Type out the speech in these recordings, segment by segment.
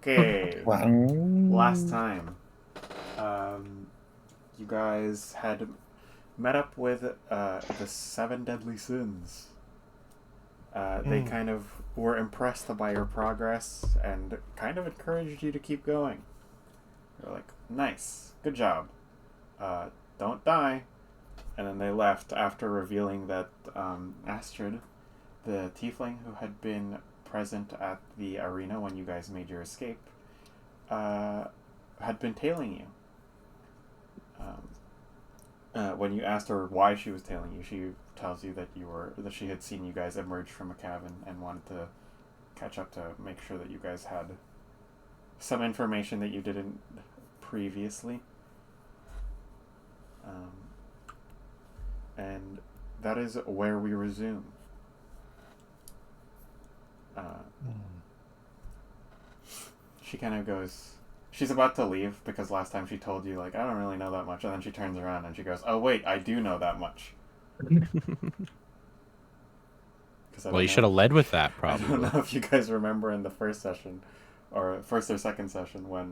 Okay. Wow. Last time, you guys had met up with the seven deadly sins. They kind of were impressed by your progress and kind of encouraged you to keep going. They're like, nice, good job. Don't die. And then they left after revealing that Astrid, the tiefling who had been present at the arena when you guys made your escape, had been tailing you. When you asked her why she was tailing you, she tells you that she had seen you guys emerge from a cabin and wanted to catch up to make sure that you guys had some information that you didn't previously. And that is where we resume. She kind of goes. She's about to leave because last time she told you, like, I don't really know that much. And then she turns around and she goes, oh, wait, I do know that much. Well, you should have led with that, probably. I don't know if you guys remember in the first session, or first or second session, when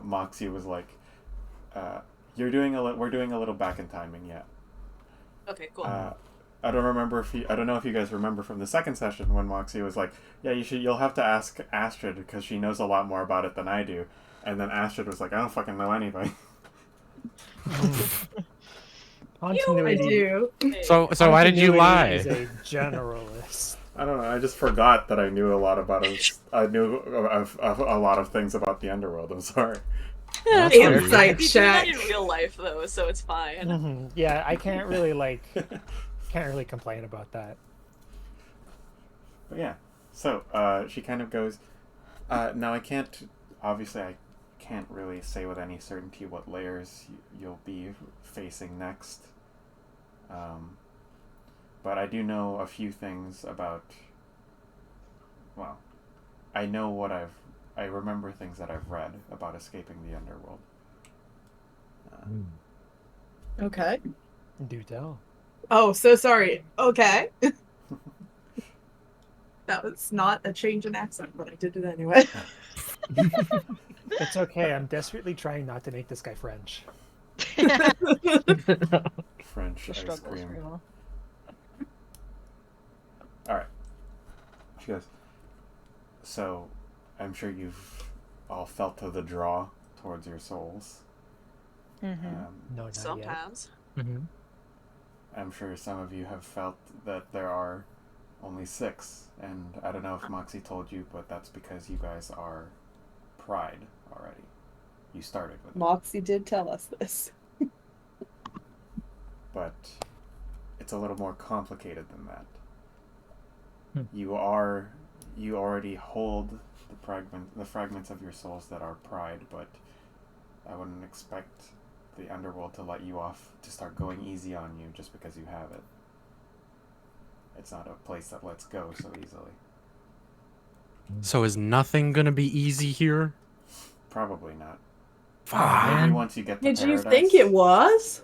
Moxie was like, we're doing a little back in timing yet. Okay, cool. I don't know if you guys remember from the second session when Moxie was like, yeah, you'll have to ask Astrid because she knows a lot more about it than I do. And then Astrid was like, I don't fucking know anything. Continuity. I do. So why did you lie? Is a generalist. I don't know. I just forgot that I knew a lot about it. I knew a lot of things about the Underworld. I'm sorry. Insight You do check. that in real life, though, so it's fine. Yeah, I can't really complain about that. But yeah. So she kind of goes. Now I can't really say with any certainty what layers you'll be facing next. But I do know a few things about. Well, I remember things that I've read about escaping the Underworld. Okay. Do tell. Oh, so sorry. Okay. That was not a change in accent, but I did it anyway. It's okay. I'm desperately trying not to make this guy French. French ice cream. Alright. She goes, so, I'm sure you've all felt the draw towards your souls. No, not Sometimes. yet. I'm sure some of you have felt that there are only 6, and I don't know if Moxie told you, but that's because you guys are Pride already. You started with it. Moxie did tell us this. But it's a little more complicated than that. You already hold the fragments of your souls that are Pride, but I wouldn't expect the Underworld to let you off, to start going easy on you just because you have it. It's not a place that lets go so easily. So is nothing gonna be easy here? Probably not. Fine. Maybe once you get to Did you paradise. think it was?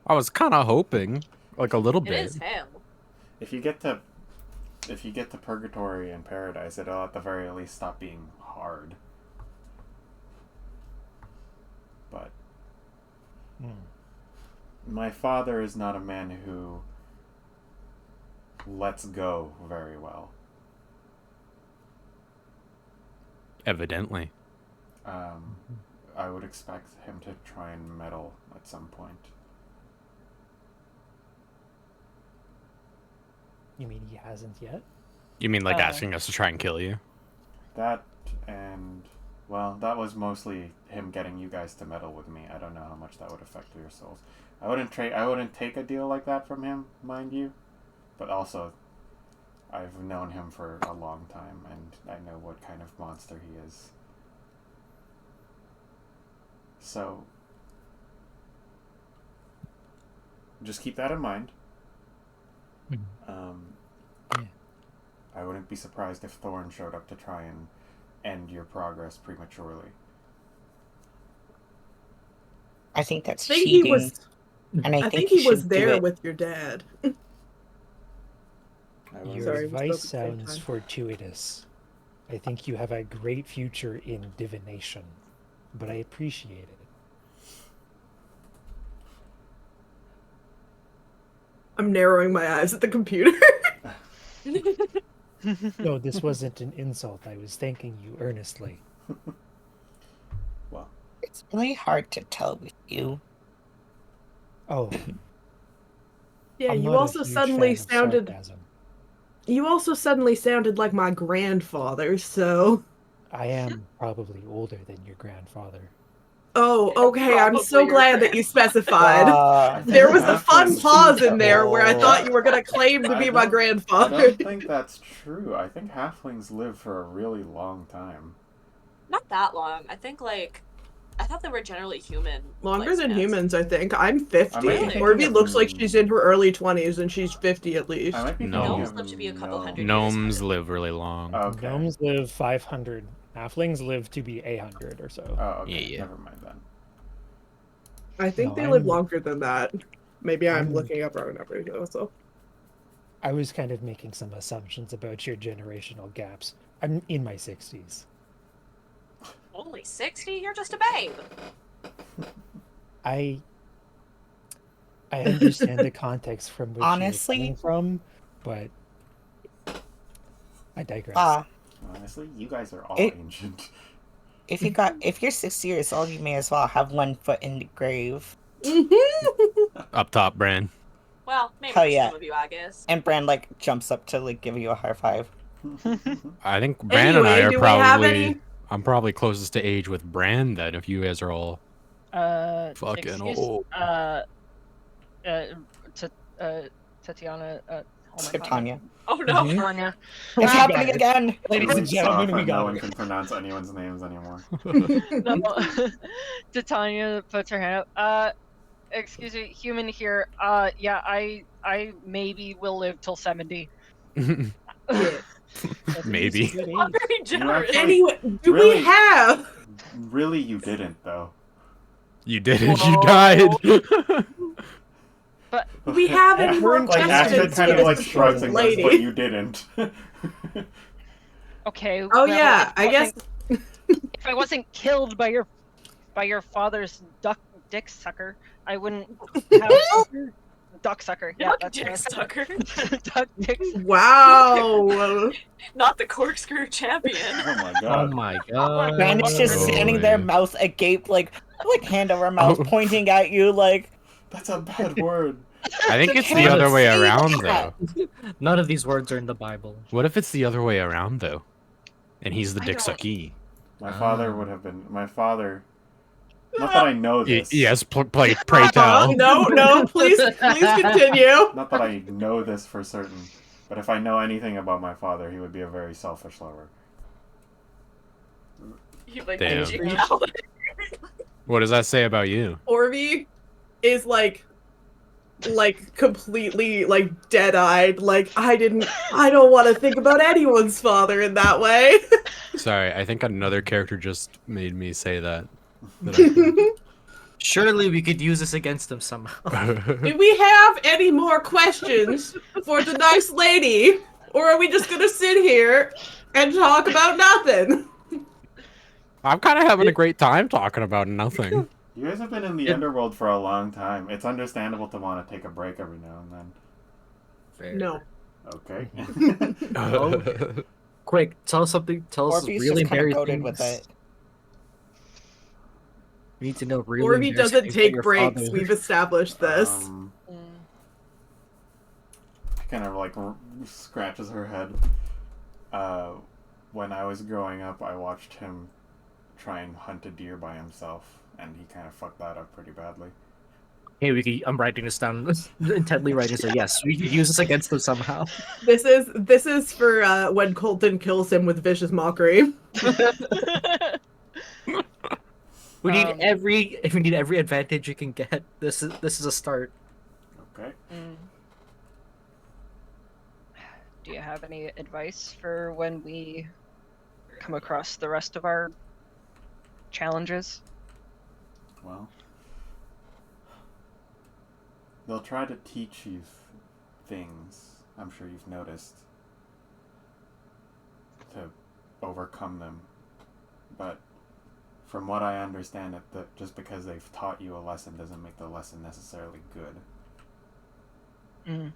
I was kind of hoping, like a little It bit. is hell. If you get to purgatory and paradise, it'll at the very least stop being hard. But my father is not a man who lets go very well. Evidently. I would expect him to try and meddle at some point. You mean he hasn't yet? You mean like asking us to try and kill you? That and well, that was mostly him getting you guys to meddle with me. I don't know how much that would affect your souls. I wouldn't take a deal like that from him, mind you. But also, I've known him for a long time, and I know what kind of monster he is. So, just keep that in mind. I wouldn't be surprised if Thorn showed up to try and end your progress prematurely. I think that's I think cheating. he was. And I think he was should do there it. with your dad. Your Sorry, we advice spoke at the same sounds time. fortuitous. I think you have a great future in divination, but I appreciate it. I'm narrowing my eyes at the computer. No, this wasn't an insult. I was thanking you earnestly. Well, It's really hard to tell with you. Oh, Yeah, I'm you not a also huge suddenly fan of sounded. sarcasm. You also suddenly sounded like my grandfather. So. I am probably older than your grandfather. Oh, okay. I'm so Probably your glad that you specified. I think There was a fun halflings- pause in there where I Oh, thought you were gonna claim to I be my don't- I grandfather. don't think that's true. I think halflings live for a really long time. Not that long. I think I thought they were generally human. Longer than lifespans. humans, I think. I'm 50. I might be thinking Orby of- looks like she's in her early 20s and she's 50 at least. I might be No. thinking Gnomes of live to be a couple gnome. hundred years. Gnomes live really long. Okay. Gnomes live 500. Halflings live to be 800 or so. Oh, okay. Yeah. Never mind then. I think No, they live I'm- longer than that. Maybe I'm I'm- looking up wrong numbers also. I was kind of making some assumptions about your generational gaps. I'm in my 60s. Only 60? You're just a babe. I understand the context from which Honestly- you're coming from, but I digress. Honestly, you guys are all It- ancient. If you're 60 years old, you may as well have one foot in the grave. Up top, Bran. Well, maybe Hell for yeah. some of you, I guess. And Bran like jumps up to like give you a high five. I think Bran and I Anyway, are do we have probably. any- I'm probably closest to age with Bran then. If you guys are all fucking Excuse, old. Tatiana, oh my Skip God. Tanya. Oh no. Mhm. Tanya. It's We got happening it. again. Ladies and It's gentlemen, off we and no got one it. can pronounce anyone's names anymore. No. Titania puts her hand up. Excuse me, human here. Yeah, I maybe will live till 70. Maybe. Good Not age. very generous. actually- Anyway, do Really? we have? Really, you didn't though. You didn't. Whoa. You died. Do we have any more Like, Astrid questions kind for of this like shrugs and goes, lady? but you didn't. Okay. Oh well, yeah, if I guess. if I wasn't killed by your father's dick sucker, I wouldn't have duck sucker. Yeah, Not that's dick what sucker. duck dick. Wow. Not the corkscrew champion. Oh my Oh god. my god. Bran is just Oh, standing there, yeah. mouth agape, like hand over mouth, Oh. pointing at you, like. That's a bad word. I think it's the can't other way say around that. though. None of these words are in the Bible. What if it's the other way around though? And he's the I dick don't- sucky. My father would have been. My father. Not that I know this. Yes, pray tell. No, please continue. Not that I know this for certain. But if I know anything about my father, he would be a very selfish lover. You like Damn. aging out. What does that say about you? Orby is like completely like dead-eyed. Like I don't want to think about anyone's father in that way. Sorry, I think another character just made me say that. Surely we could use this against them somehow. Do we have any more questions for the nice lady, or are we just gonna sit here and talk about nothing? I'm kind of having a great time talking about nothing. You guys have been in the Underworld for a long time. It's understandable to want to take a break every now and then. Fair. No. Okay. Quick, tell us something. Tell us Orbeez really just kind of embarrassing. goaded with it. We need to know really. Orby embarrassing doesn't things take about your breaks. father. We've established this. Kind of like scratches her head. When I was growing up, I watched him try and hunt a deer by himself, and he kind of fucked that up pretty badly. Hey, I'm writing this down. Intently writing. So yes, we could use this against them somehow. This is for when Colton kills him with vicious mockery. We need every advantage you can get. This is a start. Okay. Do you have any advice for when we come across the rest of our challenges? Well, they'll try to teach you things. I'm sure you've noticed. To overcome them. But from what I understand, that just because they've taught you a lesson doesn't make the lesson necessarily good. Mm.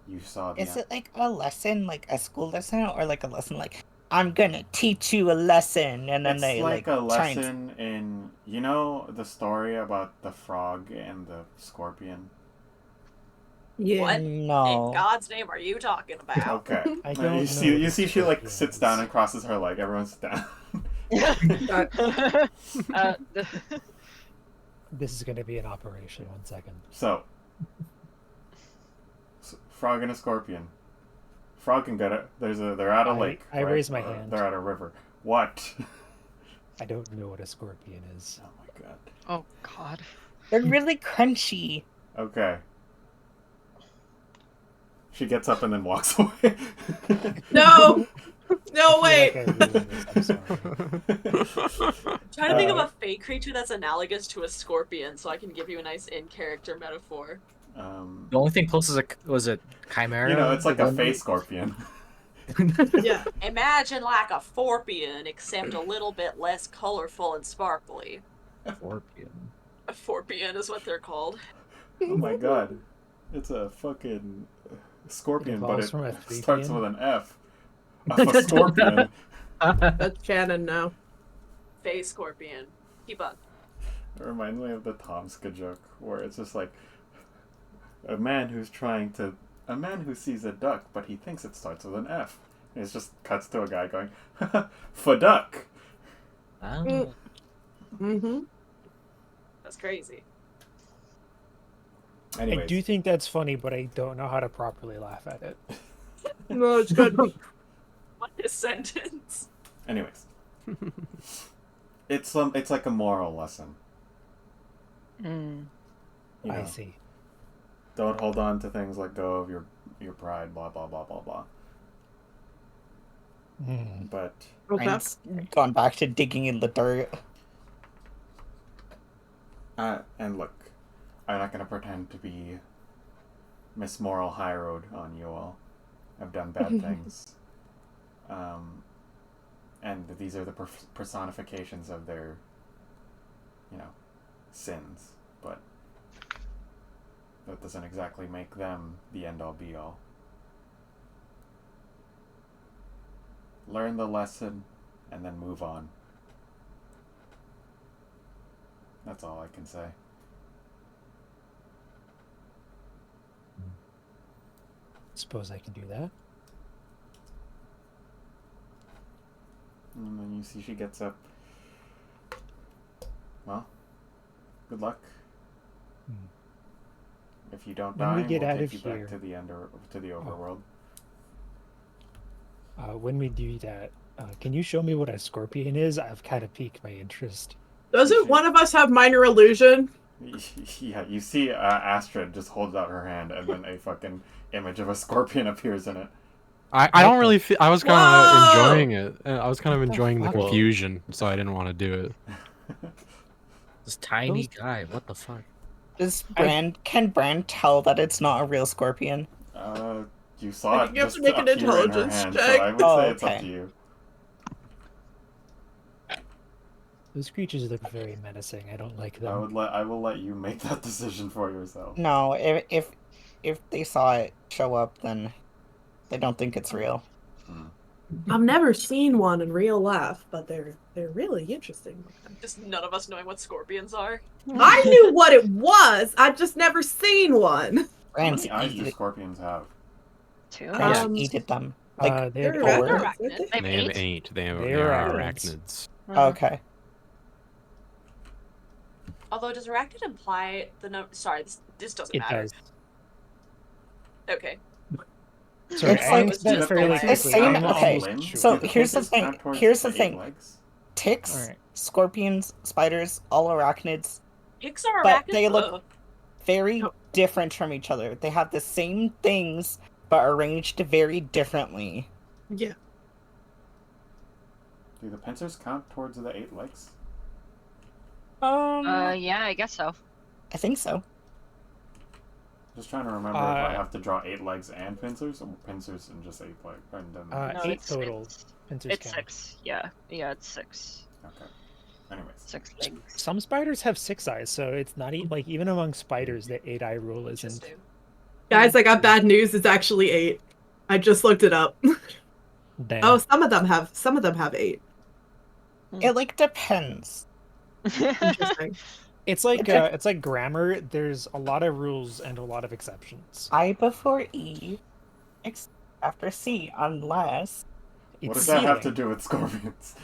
You saw the... Is it like a lesson, like a school lesson, or like a lesson like, I'm gonna teach you a lesson, and then It's they like a try and... lesson in... You know the story about the frog and the scorpion? Yeah. What No. in God's name are you talking about? Okay. I don't you see she like Scorpion sits is. down and crosses her leg. Everyone sits down. This is gonna be an operation. 1 second. So, frog and a scorpion. Frog can get it. They're at a lake. I right? raise my hand. They're at a river. What? I don't know what a scorpion is. Oh my god. Oh God. They're really crunchy. Okay. She gets up and then walks away. No! No, I wait! feel like I ruined this. I'm sorry. I'm trying to think of a fake creature that's analogous to a scorpion, so I can give you a nice in-character metaphor. The only thing closest was a chimera. You know, it's like The a one- face scorpion. Yeah. Imagine like a forpion, except a little bit less colorful and sparkly. Scorpion. A forpion is what they're called. Oh my god. It's a fucking scorpion, but evolves it from a starts threepian? with an F. A scorpion. That's canon now. Fey scorpion. Keep up. It reminds me of the Tomska joke, where it's just like a man who sees a duck, but he thinks it starts with an F. And it just cuts to a guy going, "Faduck." Oh. Mm-hmm. That's crazy. Anyways, I do think that's funny, but I don't know how to properly laugh at it. No, it's good. What is sentence? anyways, it's like a moral lesson. Mm. You know, I see. don't hold on to things. Let go of your pride. Blah blah blah blah blah. But Okay. Ryan's gone back to digging in the dirt. and look, I'm not gonna pretend to be Miss Moral High Road on you all. I've done bad things. And these are the personifications of their, sins. But that doesn't exactly make them the end-all be-all. Learn the lesson, and then move on. That's all I can say. Suppose I can do that. And then you see she gets up. Well, good luck. If you don't When die, we get we'll out take of you here- back to the overworld. When we do that, can you show me what a scorpion is? I've kind of piqued my interest. Doesn't one of us have minor illusion? Yeah, you see Astrid just holds out her hand, and then a fucking image of a scorpion appears in it. I don't really feel. I was kind Whoa! of enjoying it. I was kind of enjoying the fuck? confusion, so I didn't want to do it. This tiny guy. What the fuck? Can Brand tell that it's not a real scorpion? You saw I it think you have just to make an appear in her intelligence hand, check. so I would Oh, say it's up okay. to you. Those creatures look very menacing. I don't like them. I will let you make that decision for yourself. No, if they saw it show up, then they don't think it's real. I've never seen one in real life, but they're really interesting. Just none of us knowing what scorpions are. I knew what it was. I've just never seen one. How Brand's many eyes do eated, scorpions have? Two. Brand's Um, eated them. Like, They have They're four. arachnids, arachnid. aren't they? They have They have 8. 8. They They're are arachnids. arachnids. Okay. Although, does arachnid imply the number? Sorry, this doesn't It matter. does. Okay. Sorry, It's I like answered that the- fairly it's the quickly. same- I'm okay, almost sure. so Do the here's the pincers thing- count towards here's the 8 thing. legs? Ticks, Alright. scorpions, spiders, all arachnids, Ticks are But arachnids. they look- Ugh. very No. different from each other. They have the same things, but arranged very differently. Yeah. Do the pincers count towards the 8 legs? Yeah, I guess so. I think so. Just trying to remember if I have to draw 8 legs and pincers, or pincers and just 8 legs. No, 8 it's- total. It's, Pincers it's count. 6. Yeah, it's 6. Okay. Anyways. 6 legs. Some spiders have 6 eyes, so it's not like even among spiders the 8-eye rule isn't. Interesting. Guys, I got bad news. It's actually 8. I just looked it up. Damn. Oh, some of them have 8. It like depends. Interesting. It's like grammar. There's a lot of rules and a lot of exceptions. I before E, after C, unless What It's does that have to ceiling. do with scorpions?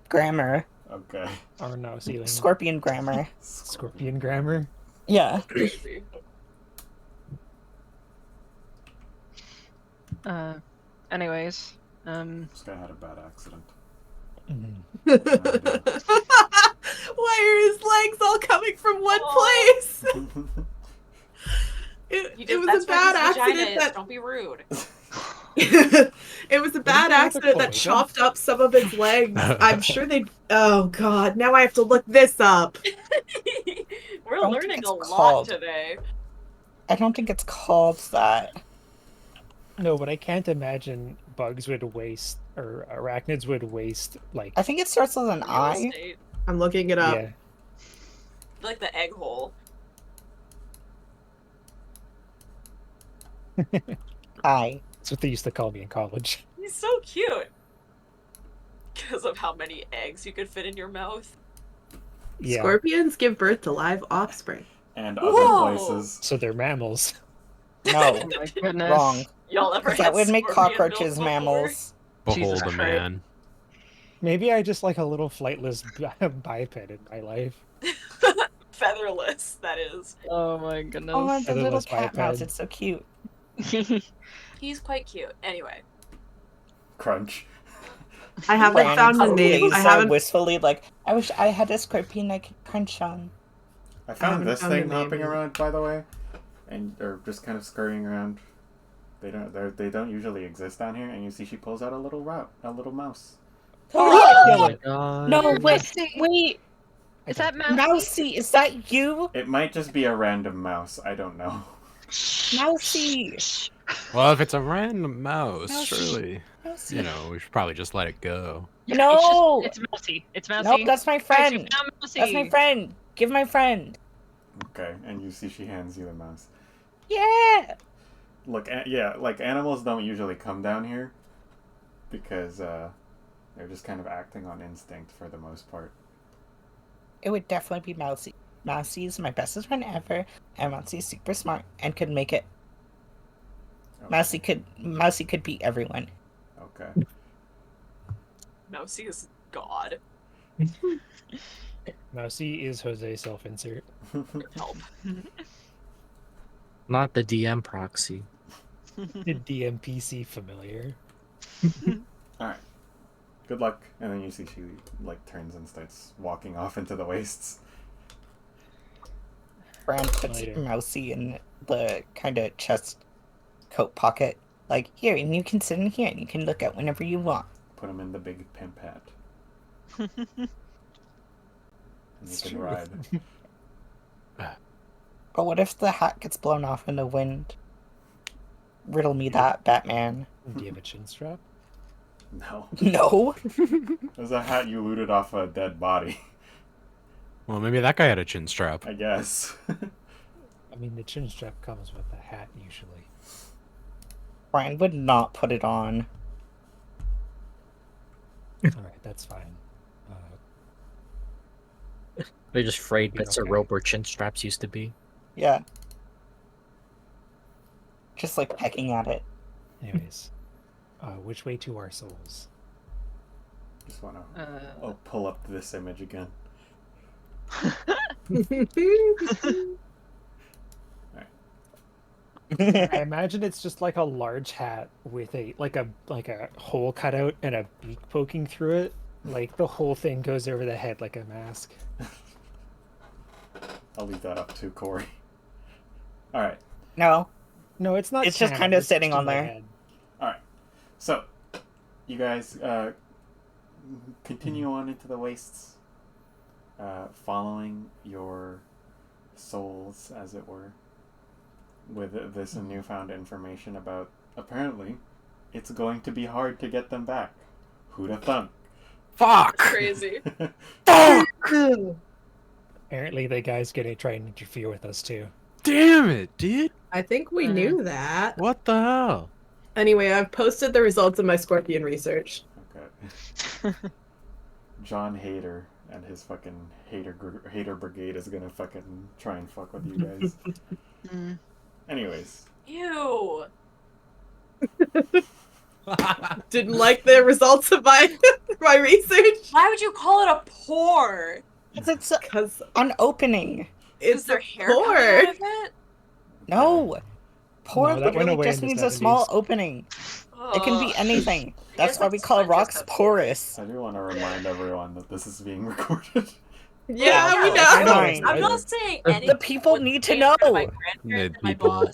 grammar, Okay. Or no, ceiling. scorpion grammar. Scorpion grammar. Yeah. Crazy. Anyways, This guy had a bad accident. Mhm. Why are his legs all coming from one Oh. place? It That's was a where bad his vagina accident is. that Don't be rude. it was a bad they have a accident that cloaca? chopped up some of his legs. I'm sure they. Oh God! Now I have to look this up. We're don't think learning it's a lot called. today. I don't think it's called that. No, but I can't imagine bugs would waste or arachnids would waste like I think it starts with an Real I. estate. I'm looking it up. yeah. Like the egg hole. I. That's what they used to call me in college. He's so cute. Because of how many eggs you could fit in your mouth. Yeah. Scorpions give birth to live offspring. And other Whoa. places. So they're mammals. No, oh my goodness. wrong. Y'all ever had That would make scorpion cockroaches milk mammals. Jesus Behold a Christ. man. Maybe I just like a little flightless biped in my life. before? Featherless, that is. Oh my goodness. Oh, the little Featherless cat mouse. biped. It's so cute. He's quite cute. Anyway. Crunch. I haven't Brand found the name. Lisa I haven't. wistfully like, I wish I had a scorpion I could crunch on. I found haven't this found the thing hopping name. around, by the way, and or just kind of scurrying around. They don't usually exist down here, and you see she pulls out a little mouse. Kill it. No, wait, wait, Is that Mousy? Mousy, is that you? It might just be a random mouse. I don't know. Mousy. Well, if it's a random mouse, Mouse. surely, Mousy. you know, we should probably just let it go. No. It's Mousy. It's Mousy. Nope, that's my Guys, you friend. found Mousy. That's my friend. Give my friend. Okay, and you see she hands you the mouse. Yeah. Look, yeah, like animals don't usually come down here because they're just kind of acting on instinct for the most part. It would definitely be Mousy. Mousy is my bestest friend ever, and Mousy's super smart and could make it. Okay. Mousy could beat everyone. Okay. Mousy is God. Mousy is Jose self-insert. Help. Not the DM proxy. The DMPC familiar. Alright. Good luck. And then you see she like turns and starts walking off into the wastes. Brand puts Later. Mousy in the kind of chest coat pocket. Like, here, and you can sit in here, and you can look out whenever you want. Put him in the big pimp hat. And you It's can true. ride. But what if the hat gets blown off in the wind? Riddle me that, Batman. Do you have a chin strap? No. No. There's a hat you looted off a dead body, Well, maybe that guy had a chin strap. I guess. I mean, the chin strap comes with the hat usually. Brian would not put it on. All right, that's fine. They're just frayed Be bits of okay. rope where chin straps used to be. Yeah. Just like pecking at it. Anyways, which way to our souls? Just wanna Uh, pull up this image again. I imagine it's just like a large hat with a hole cut out and a beak poking through it. Like the whole thing goes over the head like a mask. I'll leave that up to Corey. Alright. No. No, it's not. It's just canon, kinda it's sitting just in on my there. head. Alright. So, you guys continue on into the wastes, following your souls, as it were. with this newfound information about apparently it's going to be hard to get them back. Who'da thunk? Fuck! Crazy. Fuck! Apparently, the guy's gonna try and interfere with us too. Damn it, dude! I think we knew that. What the hell? Anyway, I've posted the results of my scorpion research. Okay. John Hader and his fucking hater brigade is gonna fucking try and fuck with you guys. Anyways. Ew. Didn't like the results of my my research. Why would you call it a pore? It's Because an opening. Is it's there a hair coming out pore. of it? No. Pour No, that went literally away just in the needs a small 70s. opening. It can be Ugh. anything. I That's guess why we that's call fine, just rocks a- porous. I do want to remind everyone that this is being recorded. Yeah, we I know. know. I'm not saying The anything. people with need to pain for my know. grandparents and my people, boss.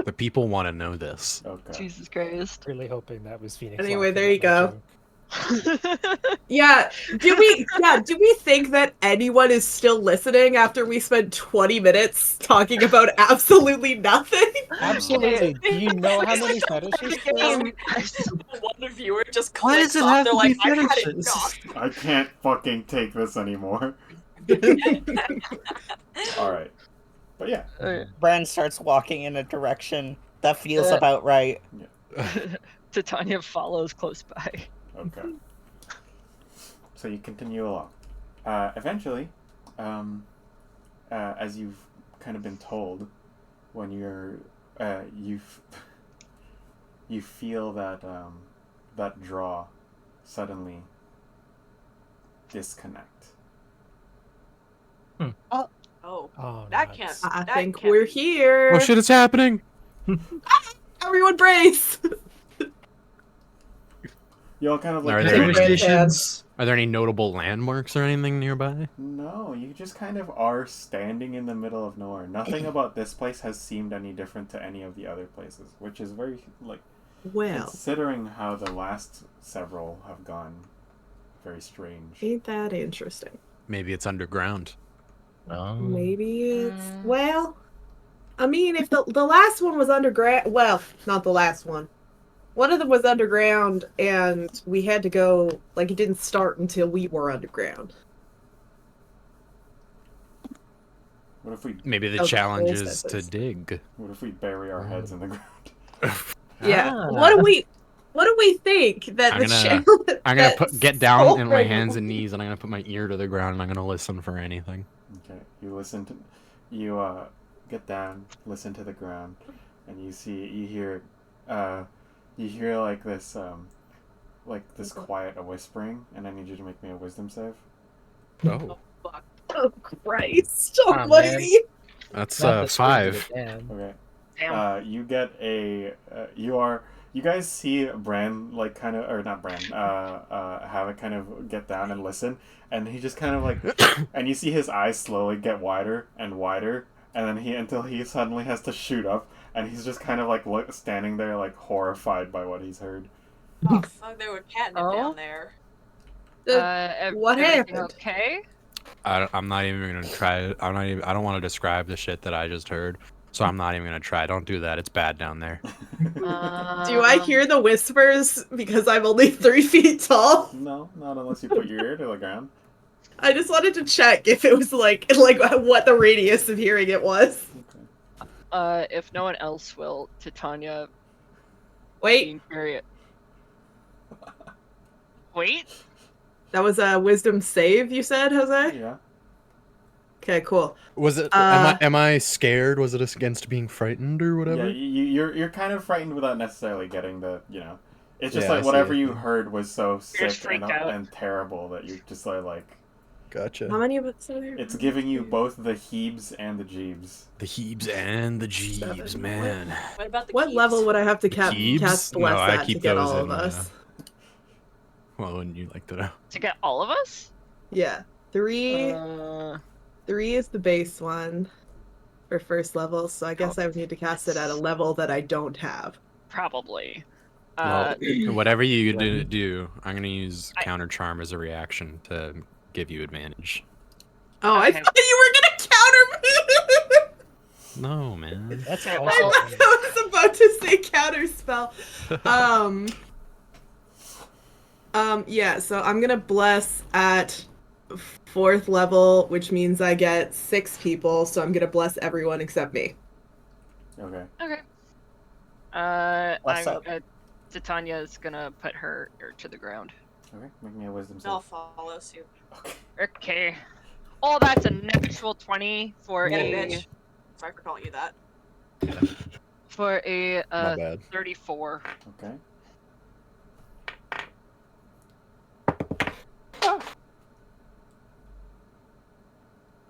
the people want to know this. Okay. Jesus Christ. Really hoping that was Phoenix. Anyway, laughing there at you my go. joke. Yeah. Do we think that anyone is still listening after we spent 20 minutes talking about absolutely nothing? Absolutely. Do you know how many fetishes there are? One viewer just Why clicks does it off. have They're to like, be I've had fetishes? enough. I can't fucking take this anymore. Alright. But yeah. Bran starts walking in a direction that feels about right. Titania follows close by. Okay. So you continue along. Eventually, as you've kind of been told, when you're, you feel that that draw suddenly disconnect. Oh, Oh, that nuts. can't. I that think can't we're be- here. Oh shit, it's happening! Everyone brace. You all kind of Are look. there any- Negotiations. Are there any notable landmarks or anything nearby? No, you just kind of are standing in the middle of nowhere. Nothing about this place has seemed any different to any of the other places, which is very, like, Well, considering how the last several have gone, very strange. ain't that interesting? Maybe it's underground. Maybe it's well. I mean, if the last one was underground, well, not the last one. One of them was underground, and we had to go. Like, it didn't start until we were underground. What if we Maybe the Okay, challenge those is to methods. dig. What if we bury our heads in the ground? Yeah. Ah. What do we think that I'm the gonna- challenge? I'm gonna get down in my Soul- hands and knees, and I'm gonna put my ear to the ground, and I'm gonna listen for anything. Okay, you listen to, you get down, listen to the ground, and you hear like this quiet whispering, and I need you to make me a wisdom save. Oh, Fuck. Oh Christ Oh, man. Almighty! that's Not the story of 5. it, damn. Okay. Damn. You get a you guys see Bran like kind of, or not Bran, have it kind of get down and listen, and he just kind of like, and you see his eyes slowly get wider and wider, and then until he suddenly has to shoot up, and he's just kind of like standing there like horrified by what he's heard. Oh, fuck, there were catnip Oh. down there. What Everything happened? Okay. I'm not even gonna try. I don't want to describe the shit that I just heard, so I'm not even gonna try. Don't do that. It's bad down there. Do I hear the whispers because I'm only 3 feet tall? No, not unless you put your ear to the ground. I just wanted to check if it was like what the radius of hearing it was. Okay. If no one else will, Titania Wait, being period. Wait. that was a wisdom save you said, Jose? Yeah. Okay, cool. Was it? Uh, am I scared? Was it against being frightened or whatever? Yeah, you're kind of frightened without necessarily getting the, you know. It's just Yeah, I like see whatever it. you heard was so You're sick just freaked out. and terrible that you're just like, Gotcha. How many of us are there? it's giving you both the heebs and the jeebs. The heebs and the jeebs, Seven. man. What about the What keys? level would I have to Keebs? cast No, bless I that to keep get those all in, of us? Well, wouldn't you like to know? To get all of us? Yeah. 3 Uh, 3 is the base one for first level, so I guess I would need to cast it at a level that I don't have. probably. Well, Uh, whatever you do, I'm gonna use counter charm as a reaction to give you advantage. Oh, I Okay. thought you were gonna counter me. No, man. That's Okay, also. well- I was about to say counterspell. Yeah, so I'm gonna bless at 4th level, which means I get 6 people, so I'm gonna bless everyone except me. Okay. Okay. What's I'm up? Titania's gonna put her ear to the ground. Okay. Make me a wisdom I'll save. follow suit. Okay. Okay. Oh, that's a natural 20 for Get it, a bitch. Sorry for calling you that. My bad. 34. Okay.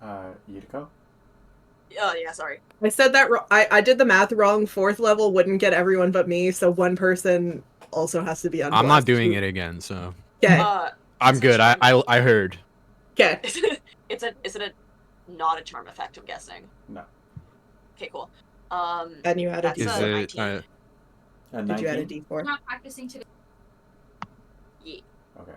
Yuriko? Yeah, sorry. I said that I did the math wrong. 4th level wouldn't get everyone but me, so one person also has to be unblessed. I'm not doing it again, so Okay. I'm Is it good. charm? I heard. Okay. Is it a not a charm effect? I'm guessing. No. Okay, cool. And you added That's Is a a it? 19. Did you add a 19? D4? not practicing today. Yeah. Okay.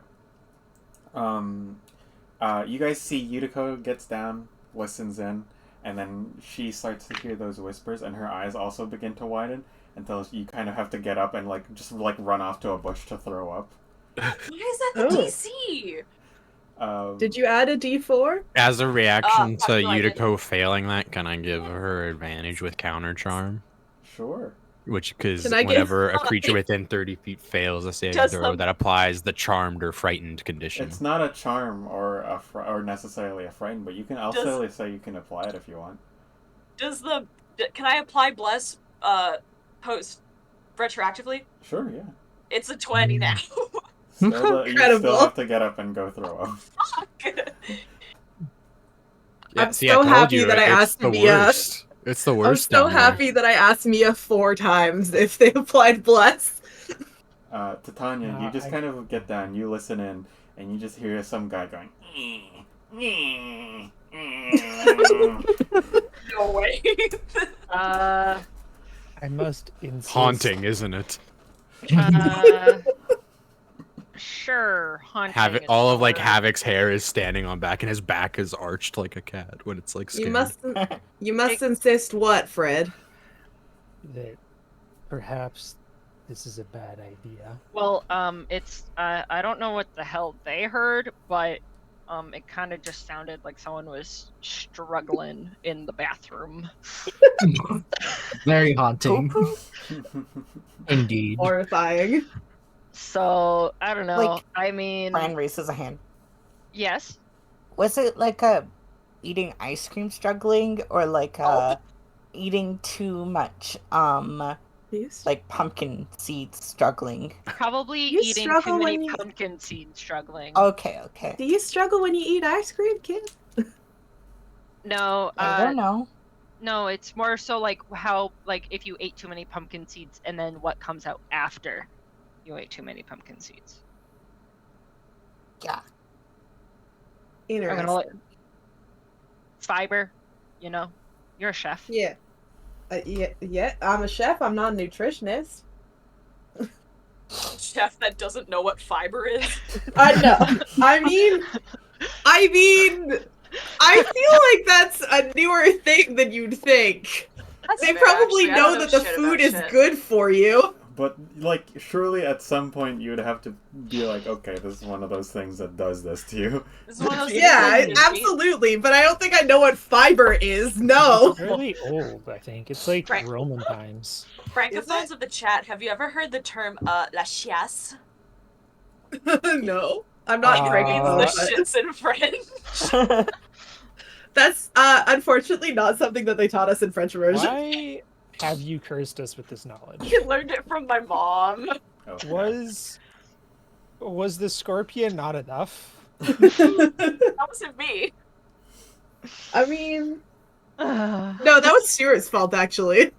You guys see Yuriko gets down, listens in, and then she starts to hear those whispers, and her eyes also begin to widen until you kind of have to get up and just run off to a bush to throw up. Why is that the Oh. DC? Did you add a D4? As a reaction to no, I didn't. Yuriko failing that, can I give her advantage with counter charm? Sure. Which, because Can I give- whenever a creature within 30 feet fails a saving Does throw, the- that applies the charmed or frightened condition. It's not a charm or necessarily a frighten, but you can also say you can apply it if you want. Can I apply bless post retroactively? Sure, yeah. It's a 20 now. You still Incredible. have to get up and go throw up. Fuck. Yeah, I'm see, so I told happy you, that I it's asked the Mia. worst. It's the I'm worst. so down there. happy that I asked Mia 4 times if they applied bless. Titania, you just I- kind of get down, you listen in, and you just hear some guy going. No way. I must insist. Haunting, isn't it? Sure, haunting. is All of the word. Havoc's hair is standing on back, and his back is arched like a cat when it's scared. You must insist what, Fred? That perhaps this is a bad idea. Well, it's I don't know what the hell they heard, but it kind of just sounded like someone was struggling in the bathroom. Very haunting. Poo-poo? Indeed. Horrifying. So I don't know. Like, I mean, Brian raises a hand. yes. Was it like a eating ice cream struggling, or like a eating too much like pumpkin seeds struggling? Probably You eating struggle too many when you- pumpkin seeds struggling. Okay. Do you struggle when you eat ice cream, kid? No, I don't know. no, it's more so like how if you ate too many pumpkin seeds and then what comes out after you ate too many pumpkin seeds. Yeah. I'm Interesting. gonna let fiber, you're a chef. Yeah. Yeah, I'm a chef. I'm not a nutritionist. Chef that doesn't know what fiber is. I know. I mean, I feel like that's a newer thing than you'd think. That's They fair, probably actually. I know don't that the shit food about is shit. good for you. But, surely at some point you would have to be like, okay, this is one of those things that does this to you. This is one of those Yeah, things that you absolutely. But I don't think I know what fiber is. No. It's fairly old, I think. It's like Right. Roman times. Francophones of the chat, have you ever heard the term la chiasse? No. I'm not Uh, It means Francophone. the shits in French. That's unfortunately not something that they taught us in French immersion. Why have you cursed us with this knowledge? I learned it from my mom. Oh, Was the scorpion not enough? That wasn't me. I mean, no, that was Stuart's fault actually.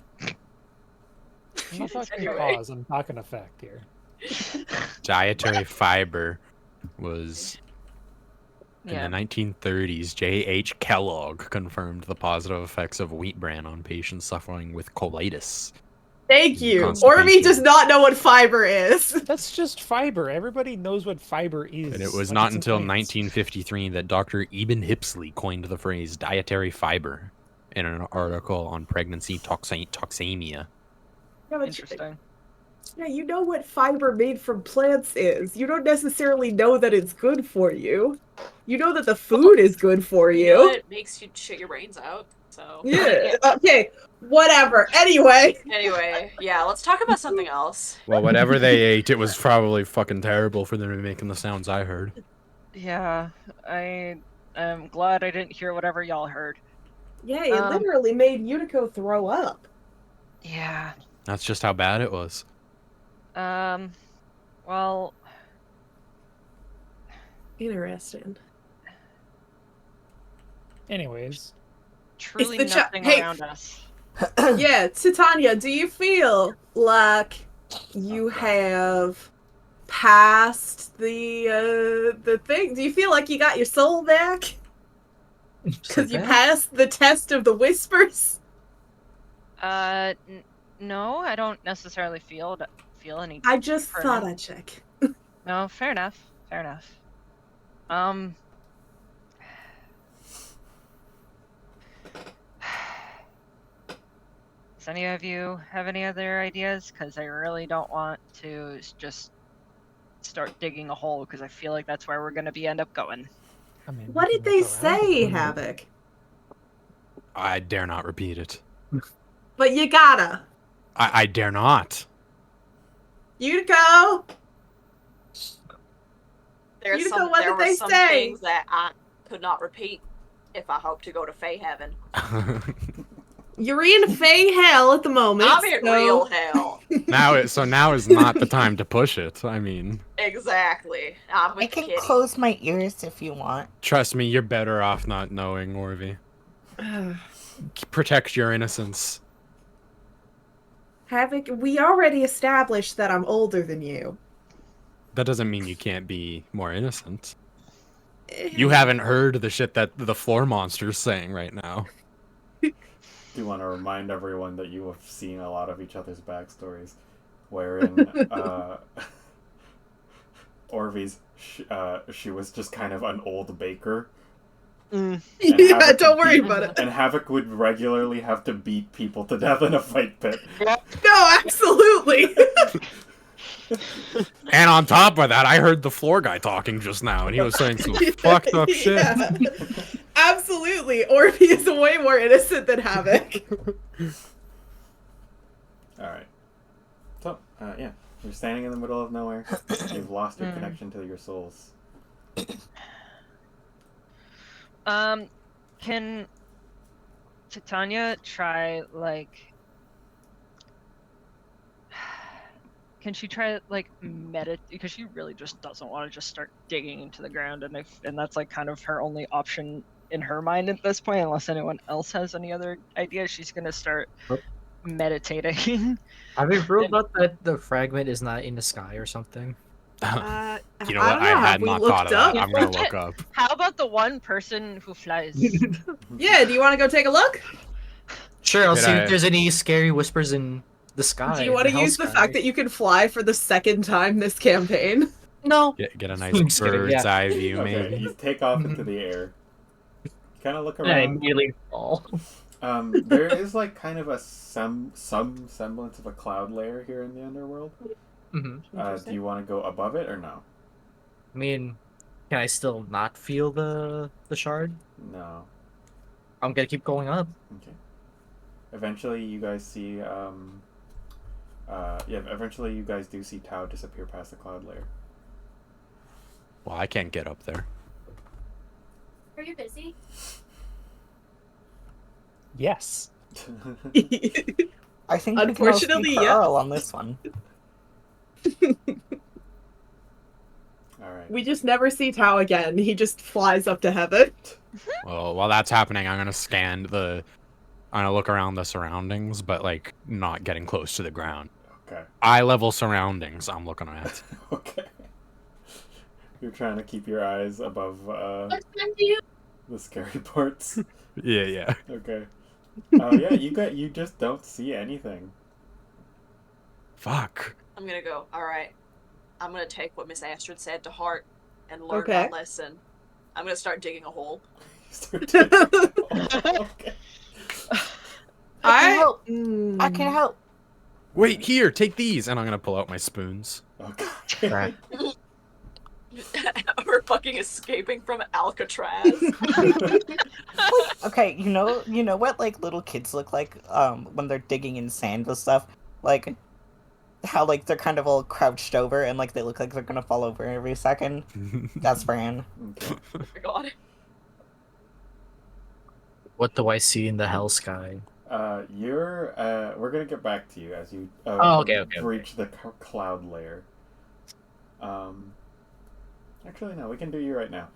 I'm not talking Anyway. cause, I'm talking effect here. Dietary fiber was Yeah. in the 1930s. J.H. Kellogg confirmed the positive effects of wheat bran on patients suffering with colitis. Thank you. Constipation. Orby does not know what fiber is. That's just fiber. Everybody knows what fiber is. And it was like not it's in until plants. 1953 that Dr. Eben Hipsley coined the phrase dietary fiber. in an article on pregnancy toxemia. Yeah, but Interesting. Yeah, you know what fiber made from plants is. You don't necessarily know that it's good for you. You know that the food is good for You know you. it makes you shit your brains out. So Yeah. Okay. Whatever. Anyway. Anyway, yeah, let's talk about something else. Well, whatever they ate, it was probably fucking terrible for them to be making the sounds I heard. Yeah, I am glad I didn't hear whatever y'all heard. Yeah, it literally made Unico throw up. Yeah. That's just how bad it was. Well, Interesting. Anyways, truly the nothing hey. around us. Yeah, Titania, do you feel like you have passed the thing? Do you feel like you got your soul back? Because you passed the test of the whispers? No, I don't necessarily feel any. I just thought I'd check. No, fair enough. Fair enough. Does any of you have any other ideas? Because I really don't want to just start digging a hole, because I feel like that's where we're going to end up going. I mean, What did they say, Havoc? I dare not repeat it. But you gotta. I dare not. Unico! There what were did some they say? things that I could not repeat if I hope to go to Fey Heaven. You're in Fey hell at the moment. I'm in real hell. now is not the time to push it. I mean, Exactly. I'm with I can Kitty. close my ears if you want. trust me, you're better off not knowing, Orvie. Protect your innocence. Havoc, we already established that I'm older than you. That doesn't mean you can't be more innocent. You haven't heard the shit that the floor monster's saying right now. Do you want to remind everyone that you have seen a lot of each other's backstories, wherein Orvie's she was just kind of an old baker. Yeah, Havoc don't worry about it. And Havoc would regularly have to beat people to death in a fight pit. No, absolutely. And on top of that, I heard the floor guy talking just now, and he was saying some fucked up shit. Yeah. Absolutely. Orvie is way more innocent than Havoc. Alright. So, yeah. You're standing in the middle of nowhere. You've lost your connection to your souls. Can Titania try, can she try, meditate? Because she really just doesn't want to just start digging into the ground, and that's, kind of her only option in her mind at this point, unless anyone else has any other ideas. She's gonna start meditating. Have you ruled about that the fragment is not in the sky or something? You know I what? don't know. I had Have we not thought of looked that. up? I'm gonna look up. How about the one person who flies? Yeah, do you want to go take a look? Sure, I'll Did see I- if there's any scary whispers in the sky. Do you want to use the fact that you can fly for the second time this campaign? No. Get a I'm nice just kidding, bird's yeah. eye view, Okay, maybe. you take off into the air. Kind of look I around. immediately fall. There is kind of a some semblance of a cloud layer here in the underworld. Mm-hmm. Do you want to go above it or no? I mean, can I still not feel the shard? No. I'm gonna keep going up. Okay. Eventually, you guys see. Eventually, you guys do see Tau disappear past the cloud layer. Well, I can't get up there. Are you busy? Yes. I think Unfortunately, we can all speak for yeah. Earl on this one. All right. We just never see Tau again. He just flies up to heaven. Well, while that's happening, I'm gonna look around the surroundings, but not getting close to the ground. Okay. Eye level surroundings. I'm looking at. Okay. You're trying to keep your eyes above What time do you? the scary parts. Yeah. Okay. Yeah, you just don't see anything. Fuck. I'm gonna go, alright. I'm gonna take what Miss Astrid said to heart and learn Okay. my lesson. I'm gonna start digging a hole. Okay. I can help. I Mm. can help. Wait, here, take these, and I'm gonna pull out my spoons. Okay. We're fucking escaping from Alcatraz. Okay, you know what like little kids look like when they're digging in sand with stuff? Like how like they're kind of all crouched over and like they look like they're gonna fall over every second. That's Fran. Okay. Oh my god. What do I see in the hell sky? We're gonna get back to you as you Okay. breach the cloud layer. Actually, no, we can do you right now.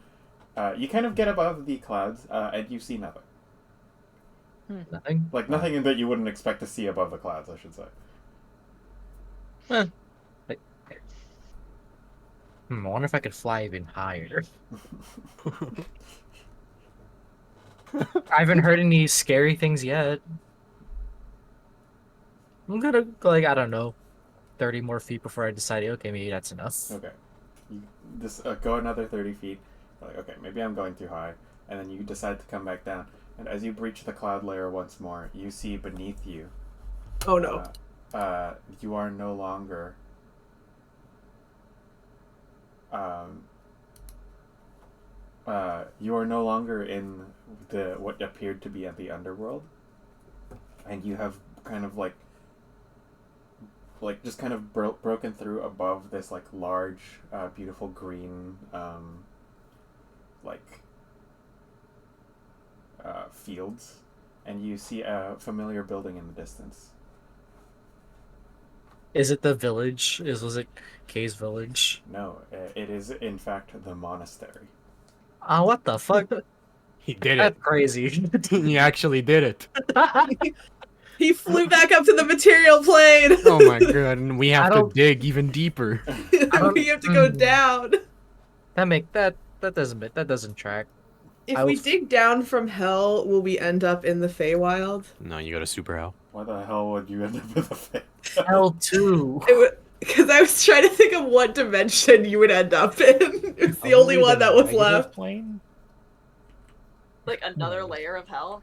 You kind of get above the clouds, and you see nothing. Nothing? Like, nothing that you wouldn't expect to see above the clouds, I should say. I wonder if I could fly even higher. I haven't heard any scary things yet. I'm gonna go, like, I don't know, 30 more feet before I decide, okay, maybe that's enough. Okay. You just go another 30 feet. Like, okay, maybe I'm going too high. And then you decide to come back down. And as you breach the cloud layer once more, you see beneath you. Oh no. You are no longer. You are no longer in what appeared to be at the Underworld. And you have kind of just kind of broken through above this like large, beautiful green, fields, and you see a familiar building in the distance. Is it the village? Was it Kay's village? No, it is in fact the monastery. What the fuck? He did That's it. crazy. He actually did it. He flew back up to the material plane. Oh my god, and we have to don't- dig even deeper. We have to go down. that doesn't track. If I we was- dig down from hell, will we end up in the Feywild? No, you go to super hell. Why the hell would you end up with a fit? L2. Because I was trying to think of what dimension you would end up in. It's the only one that was left. Plane? Like another layer of hell.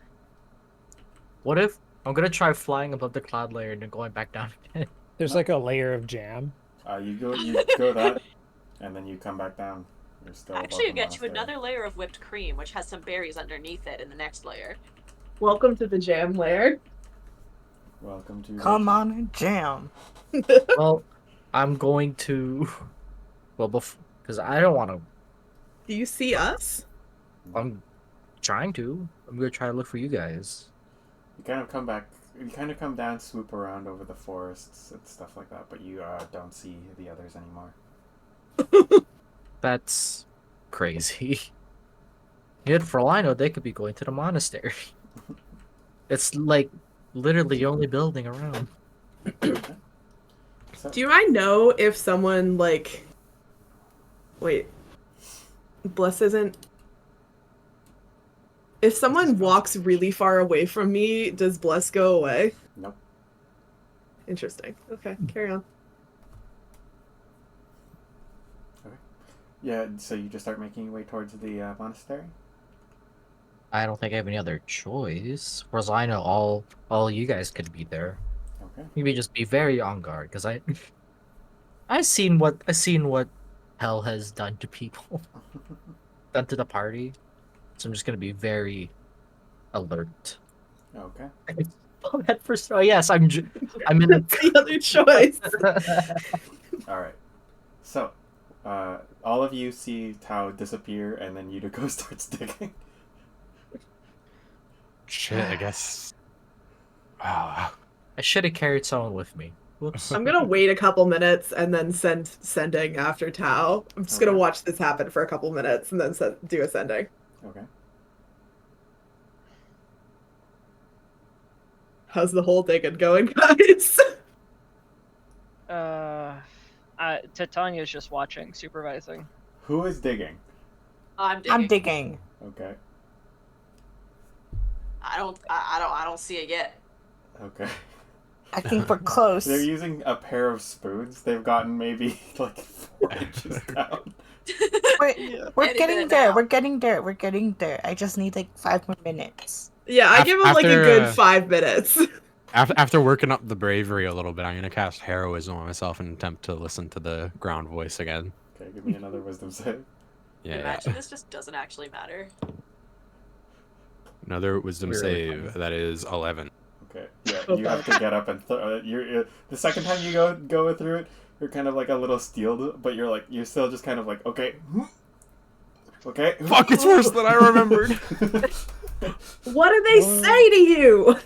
What if I'm gonna try flying above the cloud layer and then going back down again? There's like a layer of jam. You go that, and then you come back down. You're still above Actually, you the get to monastery. another layer of whipped cream, which has some berries underneath it in the next layer. Welcome to the jam lair. Welcome to. Come on and jam. Well, I'm going to. Well, because I don't want to. Do you see us? I'm trying to. I'm gonna try to look for you guys. You kind of come back. You kind of come down, swoop around over the forests and stuff like that, but you don't see the others anymore. That's crazy. Yet for all I know, they could be going to the monastery. It's like literally the only building around. So, Do I know if someone like? Wait, Bless isn't. If someone walks really far away from me, does Bless go away? Nope. Interesting. Okay, carry on. Yeah, so you just start making your way towards the monastery? I don't think I have any other choice. Whereas I know all you guys could be there. Okay. Maybe just be very on guard, because I've seen what hell has done to people, done to the party. So I'm just gonna be very alert. Okay. Oh, that first. Oh yes, I'm in. That's the other choice. Alright. So, all of you see Tao disappear, and then Yutiko starts digging. Shit, I guess. Wow. I should have carried someone with me. Whoops. I'm gonna wait a couple minutes and then sending after Tao. I'm just gonna Okay. watch this happen for a couple minutes and then do a sending. Okay. How's the whole digging going, guys? Titania's just watching, supervising. Who is digging? I'm digging. I'm digging. Okay. I don't see it yet. Okay. I think we're close. They're using a pair of spoons. They've gotten maybe like 4 inches down. We're Any getting minute there. now. We're getting there. We're getting there. I just need like 5 more minutes. Yeah, I give him like a after, good 5 minutes. After working up the bravery a little bit, I'm gonna cast heroism on myself and attempt to listen to the ground voice again. Okay, give me another wisdom save. Yeah, Imagine this just doesn't actually matter. Another wisdom Really save. funny. That is 11. Okay, yeah, you have to get up and you're the second time you go through it, you're kind of like a little steeled, but you're still just kind of like, okay, okay. Fuck, it's worse than I remembered. What do they say to you?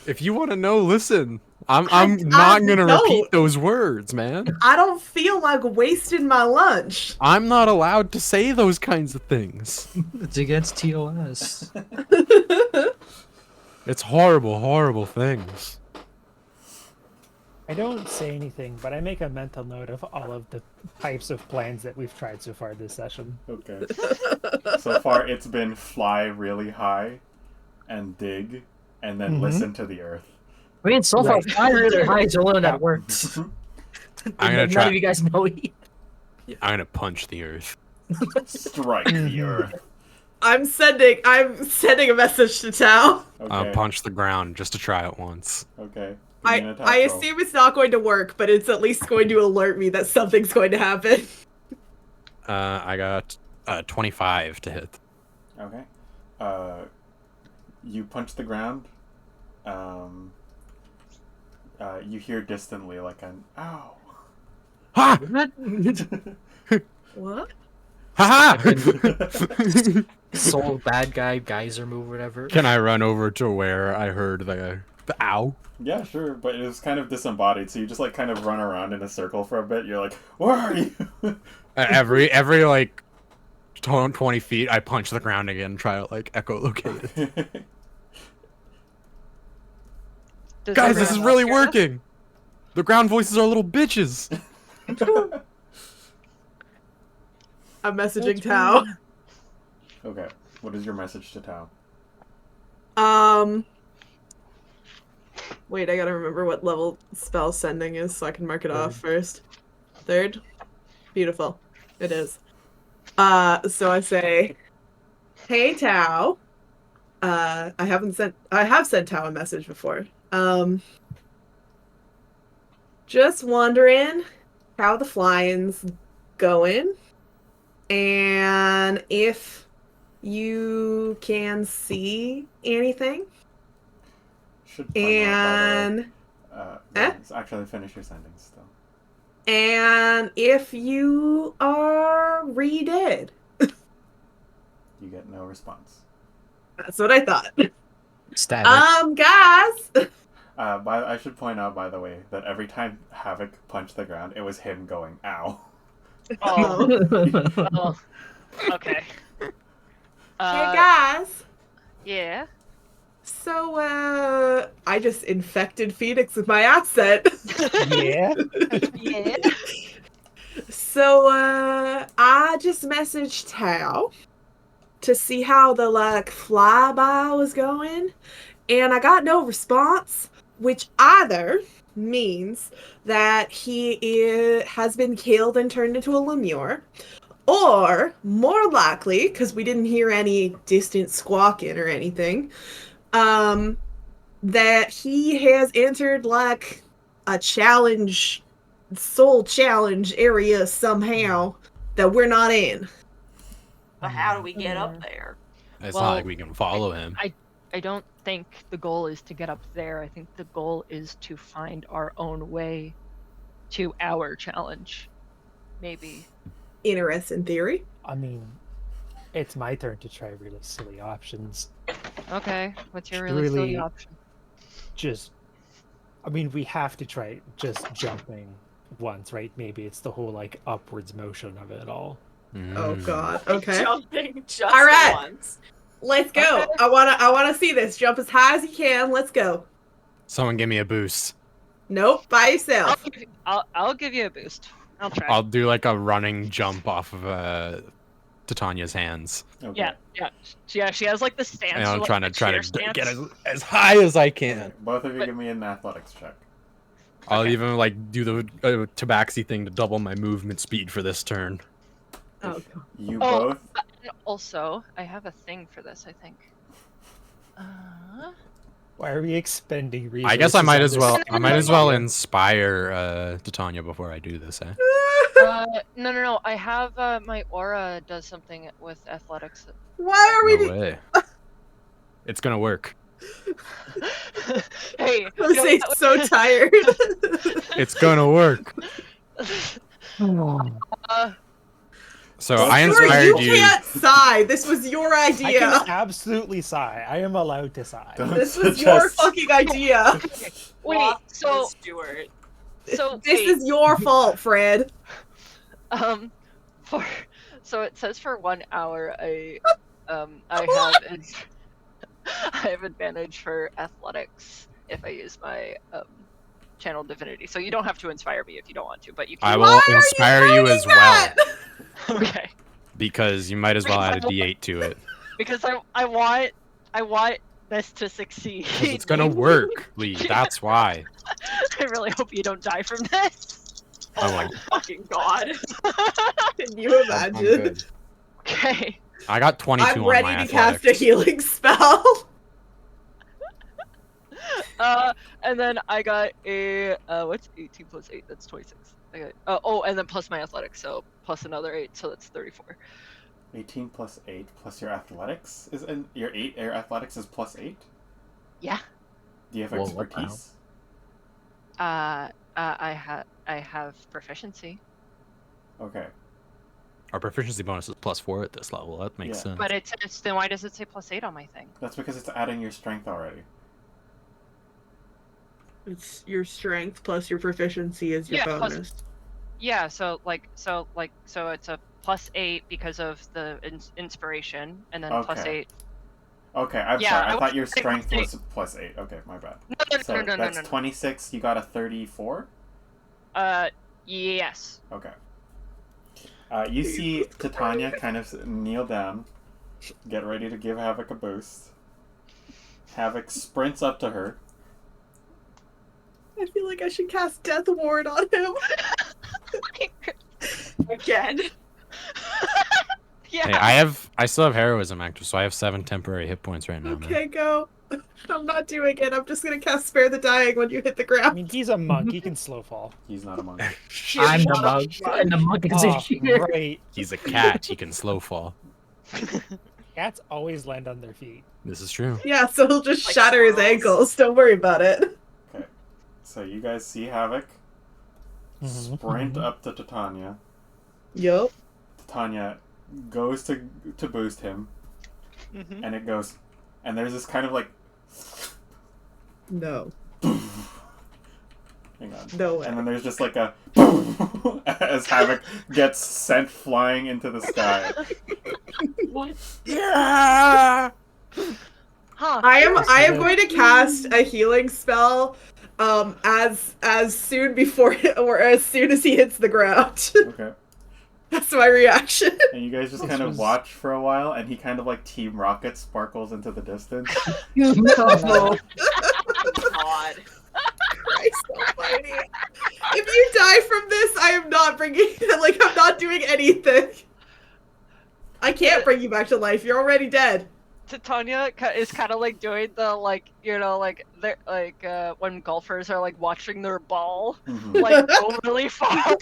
If you want to know, listen. I'm I not gonna don't. repeat those words, man. I don't feel like wasting my lunch. I'm not allowed to say those kinds of things. It's against TOS. It's horrible, horrible things. I don't say anything, but I make a mental note of all of the types of plans that we've tried so far this session. Okay. So far, it's been fly really high, and dig, and then listen to the earth. I mean, so far, Right. fire really high is the one that works. I'm gonna None try. of you guys know it. I'm gonna punch the earth. Strike the earth. I'm sending a message to Tao. Okay. Punch the ground just to try it once. Okay. I assume it's not going to work, but it's at least going to alert me that something's going to happen. I got 25 to hit. Okay. You punch the ground. You hear distantly like an ow. Ha! What? Ha! Soul bad guy geyser move, whatever. Can I run over to where I heard the ow? Yeah, sure, but it was kind of disembodied, so you just like kind of run around in a circle for a bit. You're like, where are you? Every like 20 feet, I punch the ground again, try to like echolocate it. Does Guys, this is everyone really else hear us? working. The ground voices are little bitches. I'm messaging Tao. Okay, what is your message to Tao? Wait, I gotta remember what level spell sending is so I can mark it off first. Third? Beautiful. It is. So I say, hey Tao. I have sent Tao a message before. Just wondering how the flying's going. And if you can see anything. Should point out, And by the way, actually finish your sentence still. and if you are re-dead. You get no response. That's what I thought. Stab Guys. I should point out, by the way, that every time Havoc punched the ground, it was him going, ow. Oh, it. oh, okay. Hey guys. Yeah. So I just infected Phoenix with my accent. Yeah. Yeah. So I just messaged Tao to see how the flyby was going, and I got no response, which either means that he has been killed and turned into a lemure, or more likely, because we didn't hear any distant squawking or anything, that he has entered a soul challenge area somehow that we're not in. But how do we get up there? It's Well, not like we can follow him. I don't think the goal is to get up there. I think the goal is to find our own way to our challenge. Maybe. Interesting theory. I mean, it's my turn to try really silly options. Okay. What's your really silly Truly- option? I mean, we have to try just jumping once, right? Maybe it's the whole upwards motion of it all. Oh god. Okay. Jumping just All right. once. Let's go. Okay. I wanna see this. Jump as high as you can. Let's go. Someone give me a boost. Nope, by yourself. I'll give you a boost. I'll try. I'll do like a running jump off of Titania's hands. Okay. Yeah. She has the stance. And I'm like, trying to the try to chair get stance. as high as I can. Okay, both of you give me an athletics check. I'll Okay. even do the tabaxi thing to double my movement speed for this turn. Oh god. You Oh. both. Also, I have a thing for this. I think. Why are we expending resources? I guess I might as well. this? I might as well inspire Titania before I do this. Eh? No. I have my aura does something with athletics. Why are No we? way. It's gonna work. Hey, Jose's so tired. It's gonna work. So I inspired You can't sigh. This was your I idea. can absolutely sigh. I am allowed to sigh. This was your fucking idea. Wait, so Stuart. This is your fault, Fred. So it says for 1 hour I have advantage for athletics if I use my channel divinity. So you don't have to inspire me if you don't want to, but you can. I will inspire you as well. Okay. Because you might as well add a D8 to it. Because I want this to succeed. 'Cause it's gonna work, Lee. That's why. I really hope you don't die from this. Oh my fucking god. Can you imagine? Okay. I got 22 I'm on ready my to cast athletics. a healing spell. And then I got a what's 18 plus 8? That's 26. I got and then plus my athletics, so plus another 8, so that's 34. 18 plus 8 plus your athletics is in your athletics is plus 8? Yeah. Do you have Whoa, what the hell? expertise? I have proficiency. Okay. Our proficiency bonus is +4 at this level. That makes sense. But it's then why does it say plus 8 on my thing? That's because it's adding your strength already. It's your strength plus your proficiency is your Yeah, bonus. Yeah, so it's a plus 8 because of the inspiration, and then plus Okay. 8. Okay, I'm Yeah, sorry. I I thought was your gonna say strength plus was plus 8. Okay, my bad. No, So no. that's 26. You got a 34? Yes. Okay. You see Titania kind of kneel down, get ready to give Havoc a boost. Havoc sprints up to her. I feel like I should cast Death Ward on him. Again. Yeah. Hey, I still have heroism active, so I have 7 temporary hit points right now. Okay, go. I'm not doing it. I'm just gonna cast Spare the Dying when you hit the I ground. mean, he's a monk. He can slow fall. He's not a monk. I'm the monk, and the monk is Oh, here. right. He's a cat. He can slow fall. Cats always land on their feet. This is true. Yeah, so he'll just Like shatter his squirrels. ankles. Don't worry about it. Okay. So you guys see Havoc sprint up to Titania. Yup. Titania goes to boost him, and it goes, and there's this kind of like, No. hang on. No way. And then there's just like a as Havoc gets sent flying into the sky. What? Yeah. Huh. I am going to cast a healing spell as soon before or as soon as he hits the ground. Okay. That's my reaction. And you guys just This kind of was- watch for a while, and he kind of like Team Rocket sparkles into the distance. No. God. Christ almighty. If you die from this, I am not bringing I'm not doing anything. I can't bring you back to life. You're already dead. Titania is kind of like doing the when golfers are like watching their ball like go really far,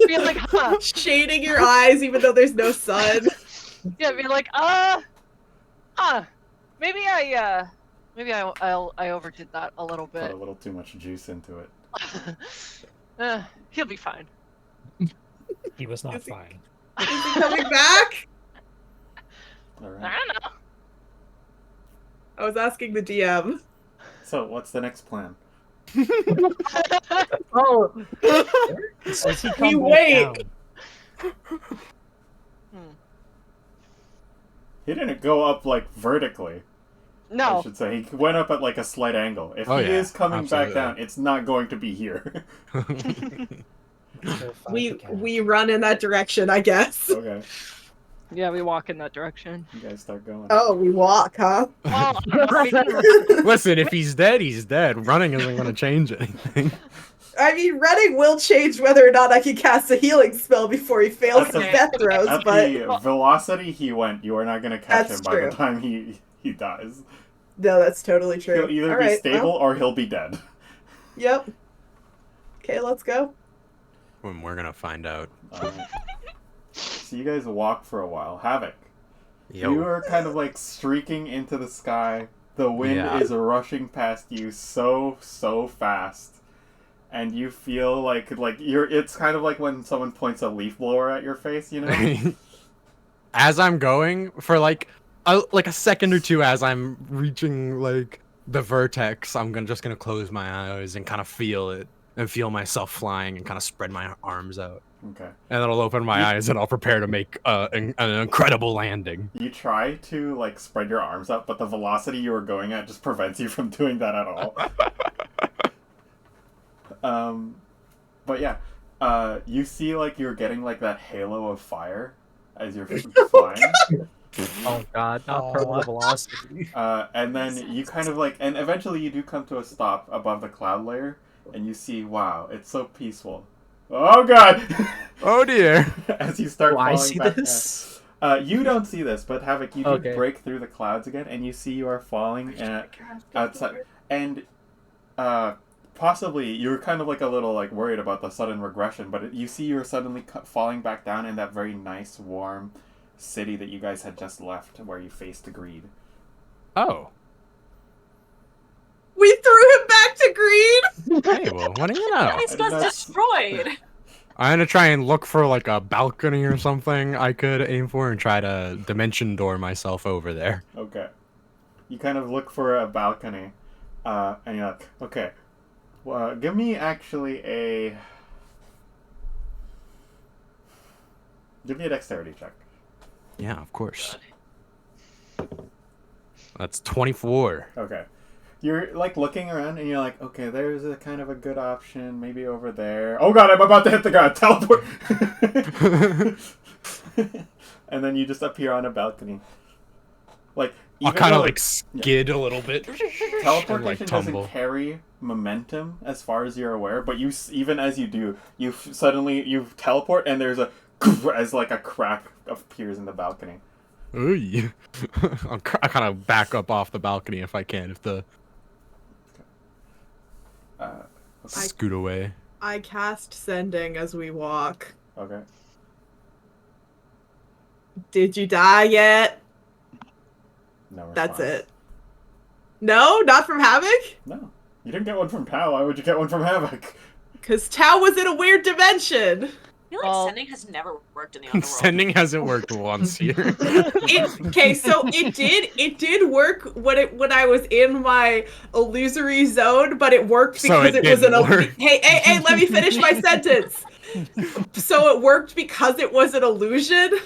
being like, huh? Shading your eyes even though there's no sun. Yeah, being like, maybe I overdid that a little Put bit. a little too much juice into it. He'll be fine. He was not Is he- fine. Is he coming back? All I right. don't know. I was asking the DM. So what's the next plan? Oh, Does he come We back wait. down? He didn't go up like vertically. I No. should say he went up at like a slight angle. If Oh, he yeah, is coming back absolutely. down, it's not going to be here. Go find the cat. We run in that direction, I guess. Okay, Yeah, we walk in that direction. you guys start going. Oh, we walk, huh? Well, we can- Listen, if he's dead, he's dead. Running isn't going to change anything. I mean, running will change whether or not I can cast a healing spell before he fails That's his okay. death throws, At but the velocity he went, you are not going to catch That's him by the true. time he dies. No, that's totally true. He'll either All be right, stable well, or he'll be dead. yep. Okay, let's go. When we're gonna find out. Alright. So you guys walk for a while. Havoc. Yo. You are kind of like streaking into the sky. The wind Yeah. is rushing past you so fast. And you feel like you're it's kind of like when someone points a leaf blower at your face, you know? As I'm going for like a second or two as I'm reaching like the vertex, I'm just gonna close my eyes and kind of feel it and feel myself flying and kind of spread my arms out. Okay. And then I'll open my eyes and I'll prepare to make an incredible landing. You try to like spread your arms up, but the velocity you were going at just prevents you from doing that at all. But yeah, you see like you're getting like that halo of fire as you're flying. Oh god, not purple velocity. And then you kind of like, and eventually you do come to a stop above the cloud layer, and you see, wow, it's so peaceful. Oh god! Oh dear! As you start Do I falling see back this? down. You don't see this, but Havoc, you do Okay. break through the clouds again, and you see you are falling outside, and possibly you're kind of like a little like worried about the sudden regression, but you see you're suddenly falling back down in that very nice, warm city that you guys had just left, where you faced greed. Oh. We threw him back to greed. Hey, well, what do you know? This was destroyed. I'm gonna try and look for like a balcony or something I could aim for and try to dimension door myself over there. Okay. You kind of look for a balcony, and you're like, okay, well, give me actually give me a dexterity check. Yeah, of course. That's 24. Okay. You're like looking around and you're like, okay, there's a kind of a good option, maybe over there. Oh god, I'm about to hit the ground. Teleport. And then you just appear on a balcony. Like I'll even kind of though like skid a little bit. teleportation and, like, doesn't tumble. carry momentum as far as you're aware, but even as you do, suddenly you teleport and there's a as like a crack appears in the balcony. Ooh. I kind of back up off the balcony if I can, if the scoot away. I cast sending as we walk. Okay. Did you die yet? No response. That's it. No, not from Havoc? No. You didn't get one from Tao. Why would you get one from Havoc? Because Tao was in a weird dimension. I feel like sending has never worked in the Underworld. Sending hasn't worked once here. Okay, so it did work when I was in my illusory zone, but it worked because it was an hey, let me finish my sentence. So it worked because it was an illusion.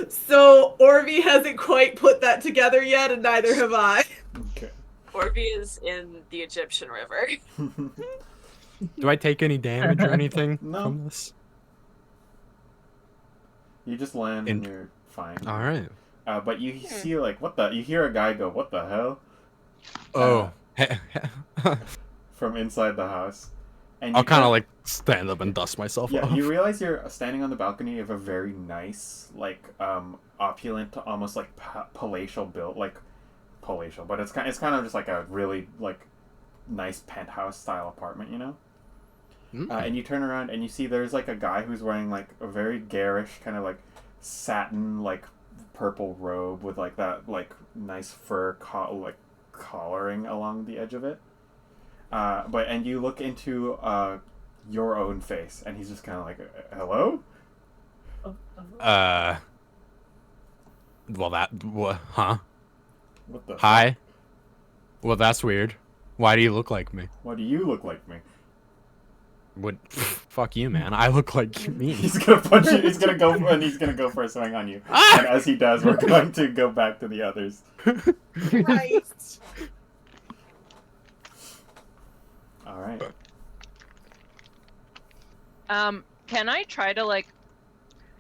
So Orby hasn't quite put that together yet, and neither have I. Okay. Orby is in the Egyptian river. Do I take any damage or anything No. from this? You just land and you're fine. All right. But you see, like, you hear a guy go, what the hell? Oh. From inside the house. And I'll kind of like stand up and dust myself Yeah, off. you realize you're standing on the balcony of a very nice, like, opulent, almost like palatial build, like, palatial, but it's kind of just like a really, like, nice penthouse style apartment, you know? And you turn around and you see there's like a guy who's wearing like a very garish kind of like satin like purple robe with like that like nice fur collaring along the edge of it. And you look into your own face and he's just kind of like, hello? Well, huh? What the? Hi. Well, that's weird. Why do you look like me? Why do you look like me? Fuck you, man. I look like me. He's gonna punch you. He's gonna go for a swing on you. And as he does, we're going to go back to the others. Christ. All right. Can I try to like?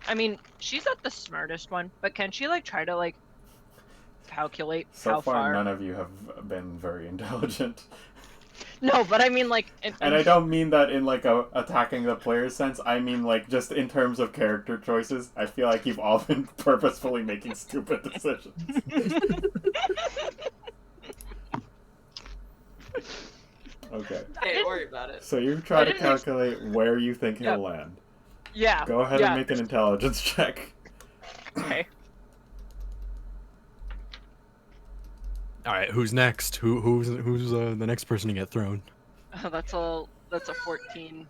I mean, she's not the smartest one, but can she like try to like calculate So how far, none of you have been very intelligent. No, but I mean like. And I don't mean that in like a attacking the player's sense. I mean like just in terms of character choices. I feel like you've all been purposefully making stupid decisions. Okay. Hey, don't worry about it. So you try to didn't calculate where you think he'll Yep. land. Yeah. Go ahead yeah, and make an intelligence check. Okay. All right, who's next? Who's the next person to get thrown? That's a 14.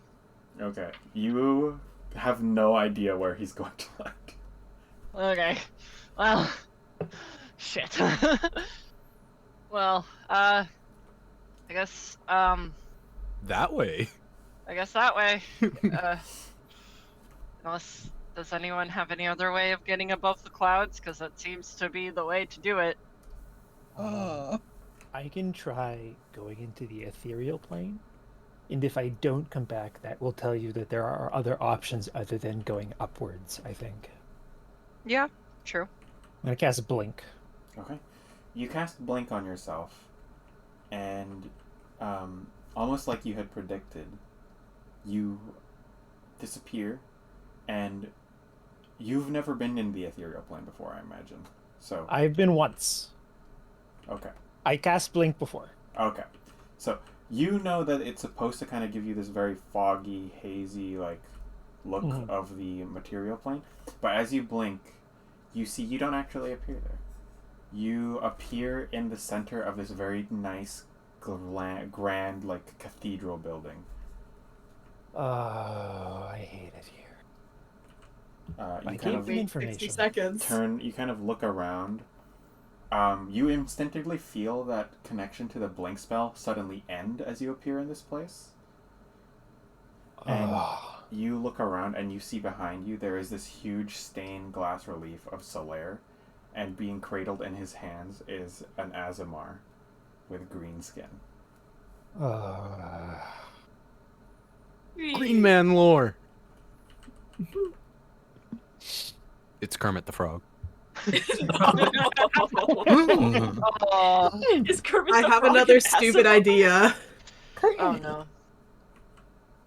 Okay. You have no idea where he's going to land. Okay. Well, shit. Well, I guess That way. I guess that way. Unless, does anyone have any other way of getting above the clouds? Because that seems to be the way to do it. I can try going into the ethereal plane, and if I don't come back, that will tell you that there are other options other than going upwards, I think. Yeah, true. I'm gonna cast Blink. Okay. You cast Blink on yourself, and almost like you had predicted, you disappear, and you've never been in the ethereal plane before, I imagine. So, I've been once. okay. I cast Blink before. Okay. So, you know that it's supposed to kind of give you this very foggy, hazy, like, look Mhm. of the material plane, but as you blink, you see you don't actually appear there. You appear in the center of this very nice, grand, like, cathedral building. Oh, I hate it here. You I kind gave of the 60 information. seconds. you kind of look around. You instinctively feel that connection to the blink spell suddenly end as you appear in this place. And Oh, you look around and you see behind you there is this huge stained glass relief of Solaire, and being cradled in his hands is an Azamar with green skin. Green Man lore. It's Kermit the Frog. Oh, Is Kermit I the have Frog another an stupid Asimov? idea. oh no.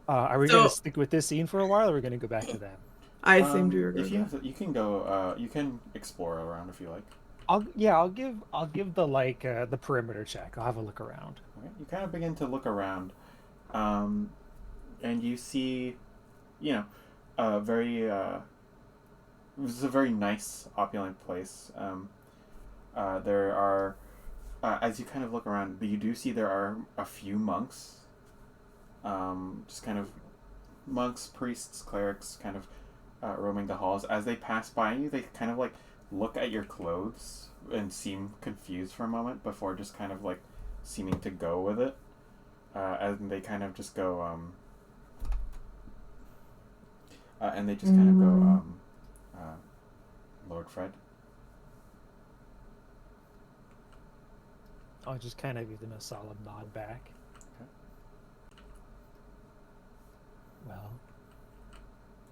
are we So- gonna stick with this scene for a while, or are we gonna go back to them? I assumed you were If going you you can go. You can explore around if you like. I'll give the the perimeter check. I'll have a look around. Okay. You kind of begin to look around, and you see, a very. This is a very nice, opulent place. There are, as you kind of look around, you do see there are a few monks. Just kind of monks, priests, clerics, kind of roaming the halls. As they pass by you, they kind of like look at your clothes and seem confused for a moment before just kind of like seeming to go with it. And they kind of just go, and they just kind of go, Lord Fred. I'll just kind of give them a solid nod back. Okay. Well,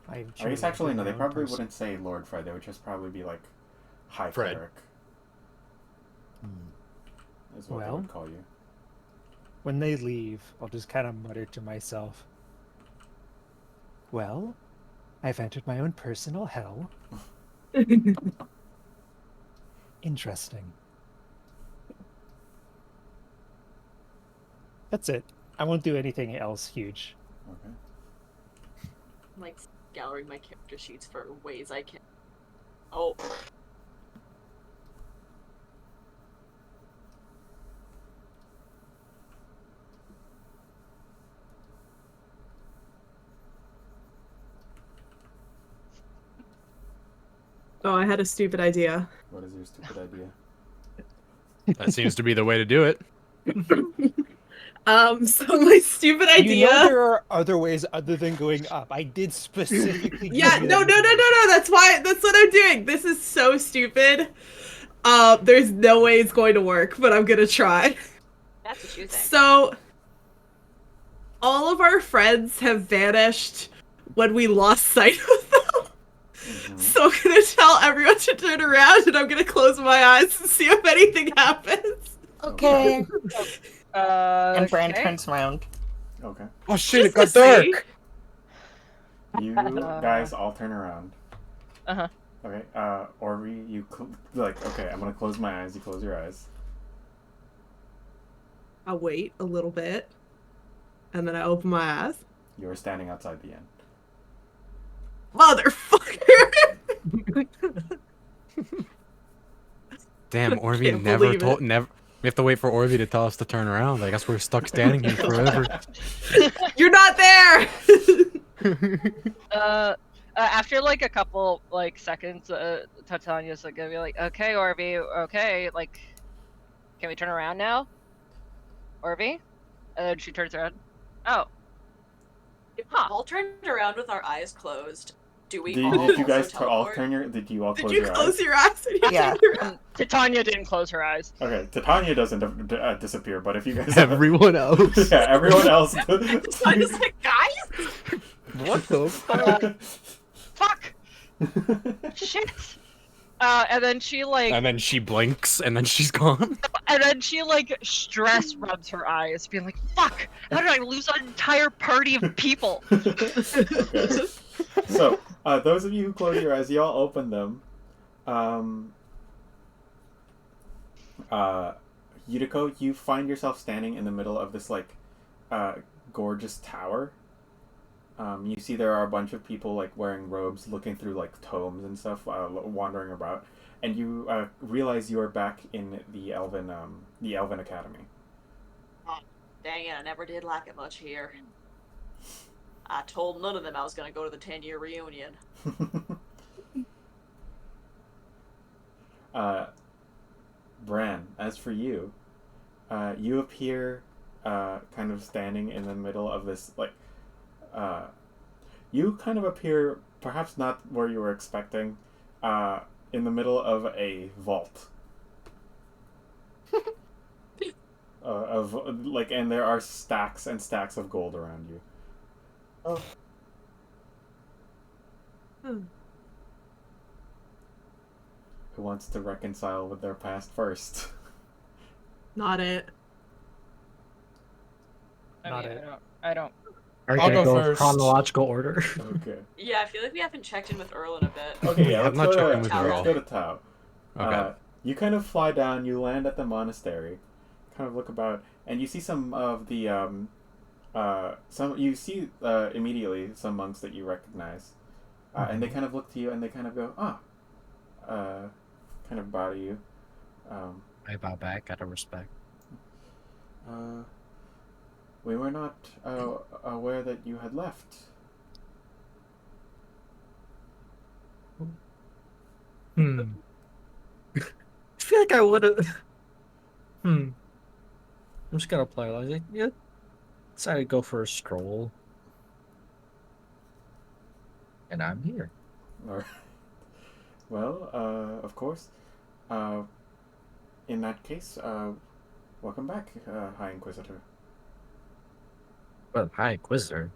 I guess actually no, they probably wouldn't say Lord Fred. They would just probably be like High Fred. Cleric. Is what they Well. would call you. When they leave, I'll just kind of mutter to myself, well, I've entered my own personal hell. Interesting. That's it. I won't do anything else huge. Okay. I'm like scouring my character sheets for ways I can. Oh. Oh, I had a stupid idea. What is your stupid idea? That seems to be the way to do it. So my stupid idea. You know there are other ways other than going up. I did specifically. Yeah, give you no. that information. That's what I'm doing. This is so stupid. There's no way it's going to work, but I'm gonna try. That's what you think. So, all of our friends have vanished when we lost sight of them. So I'm gonna tell everyone to turn around, and I'm gonna close my eyes and see if anything happens. Okay. Uh, And Bran okay. turns around. Okay. Oh shit! It Just got to dark. see. You guys all turn around. Uh-huh. Okay. Orvi, you okay. I'm gonna close my eyes. You close your eyes. I'll wait a little bit. And then I open my eyes. You are standing outside the inn. Motherfucker! Damn, Orby Can't never believe told. it. Never. We have to wait for Orby to tell us to turn around. I guess we're stuck standing here forever. You're not there! After like a couple like seconds, Titania's like gonna be like, "Okay, Orby, okay, like, can we turn around now, Orby?" And then she turns around. Oh, If we all turned around with our eyes closed, do we Did all you guys also all teleport? turn your? Did you all Did close you your close eyes? your eyes? Did you Yeah. turn your eyes? Titania didn't close her eyes. Okay, Titania doesn't disappear, but if you guys Everyone else. yeah, everyone else. So I just like, guys, What the fuck? Fuck! Shit! And then she like, And then she blinks, and then she's gone. and then she like stress rubs her eyes, being like, "Fuck! How did I lose an entire party of people?" Okay. So, those of you who close your eyes, you all open them. Yutiko, you find yourself standing in the middle of this like gorgeous tower. You see there are a bunch of people like wearing robes, looking through like tomes and stuff, wandering about, and you realize you are back in the Elven Academy. dang it, I never did like it much here. I told none of them I was gonna go to the 10-year reunion. Bran, as for you, you appear kind of standing in the middle of this like. You kind of appear, perhaps not where you were expecting, in the middle of a vault. And there are stacks and stacks of gold around you. Oh. Who wants to reconcile with their past first? Not it. Not it. I don't. Are you I'll gonna go go first. chronological order? Okay. Yeah, I feel like we haven't checked in with Earl in a bit. Okay, yeah, I'm let's not go checking to with Tao. Earl. Let's go to Tao. Okay. You kind of fly down, you land at the monastery, kind of look about, and you see some of the, immediately some monks that you recognize. And they kind of look to you and they kind of go, kind of bow to you. I bow back out of respect. We were not aware that you had left. I feel like I would have. I'm just gonna play like, yeah. Decided to go for a stroll, and I'm here. Alright. Well, of course. In that case, welcome back, High Inquisitor. Well, hi, Inquisitor.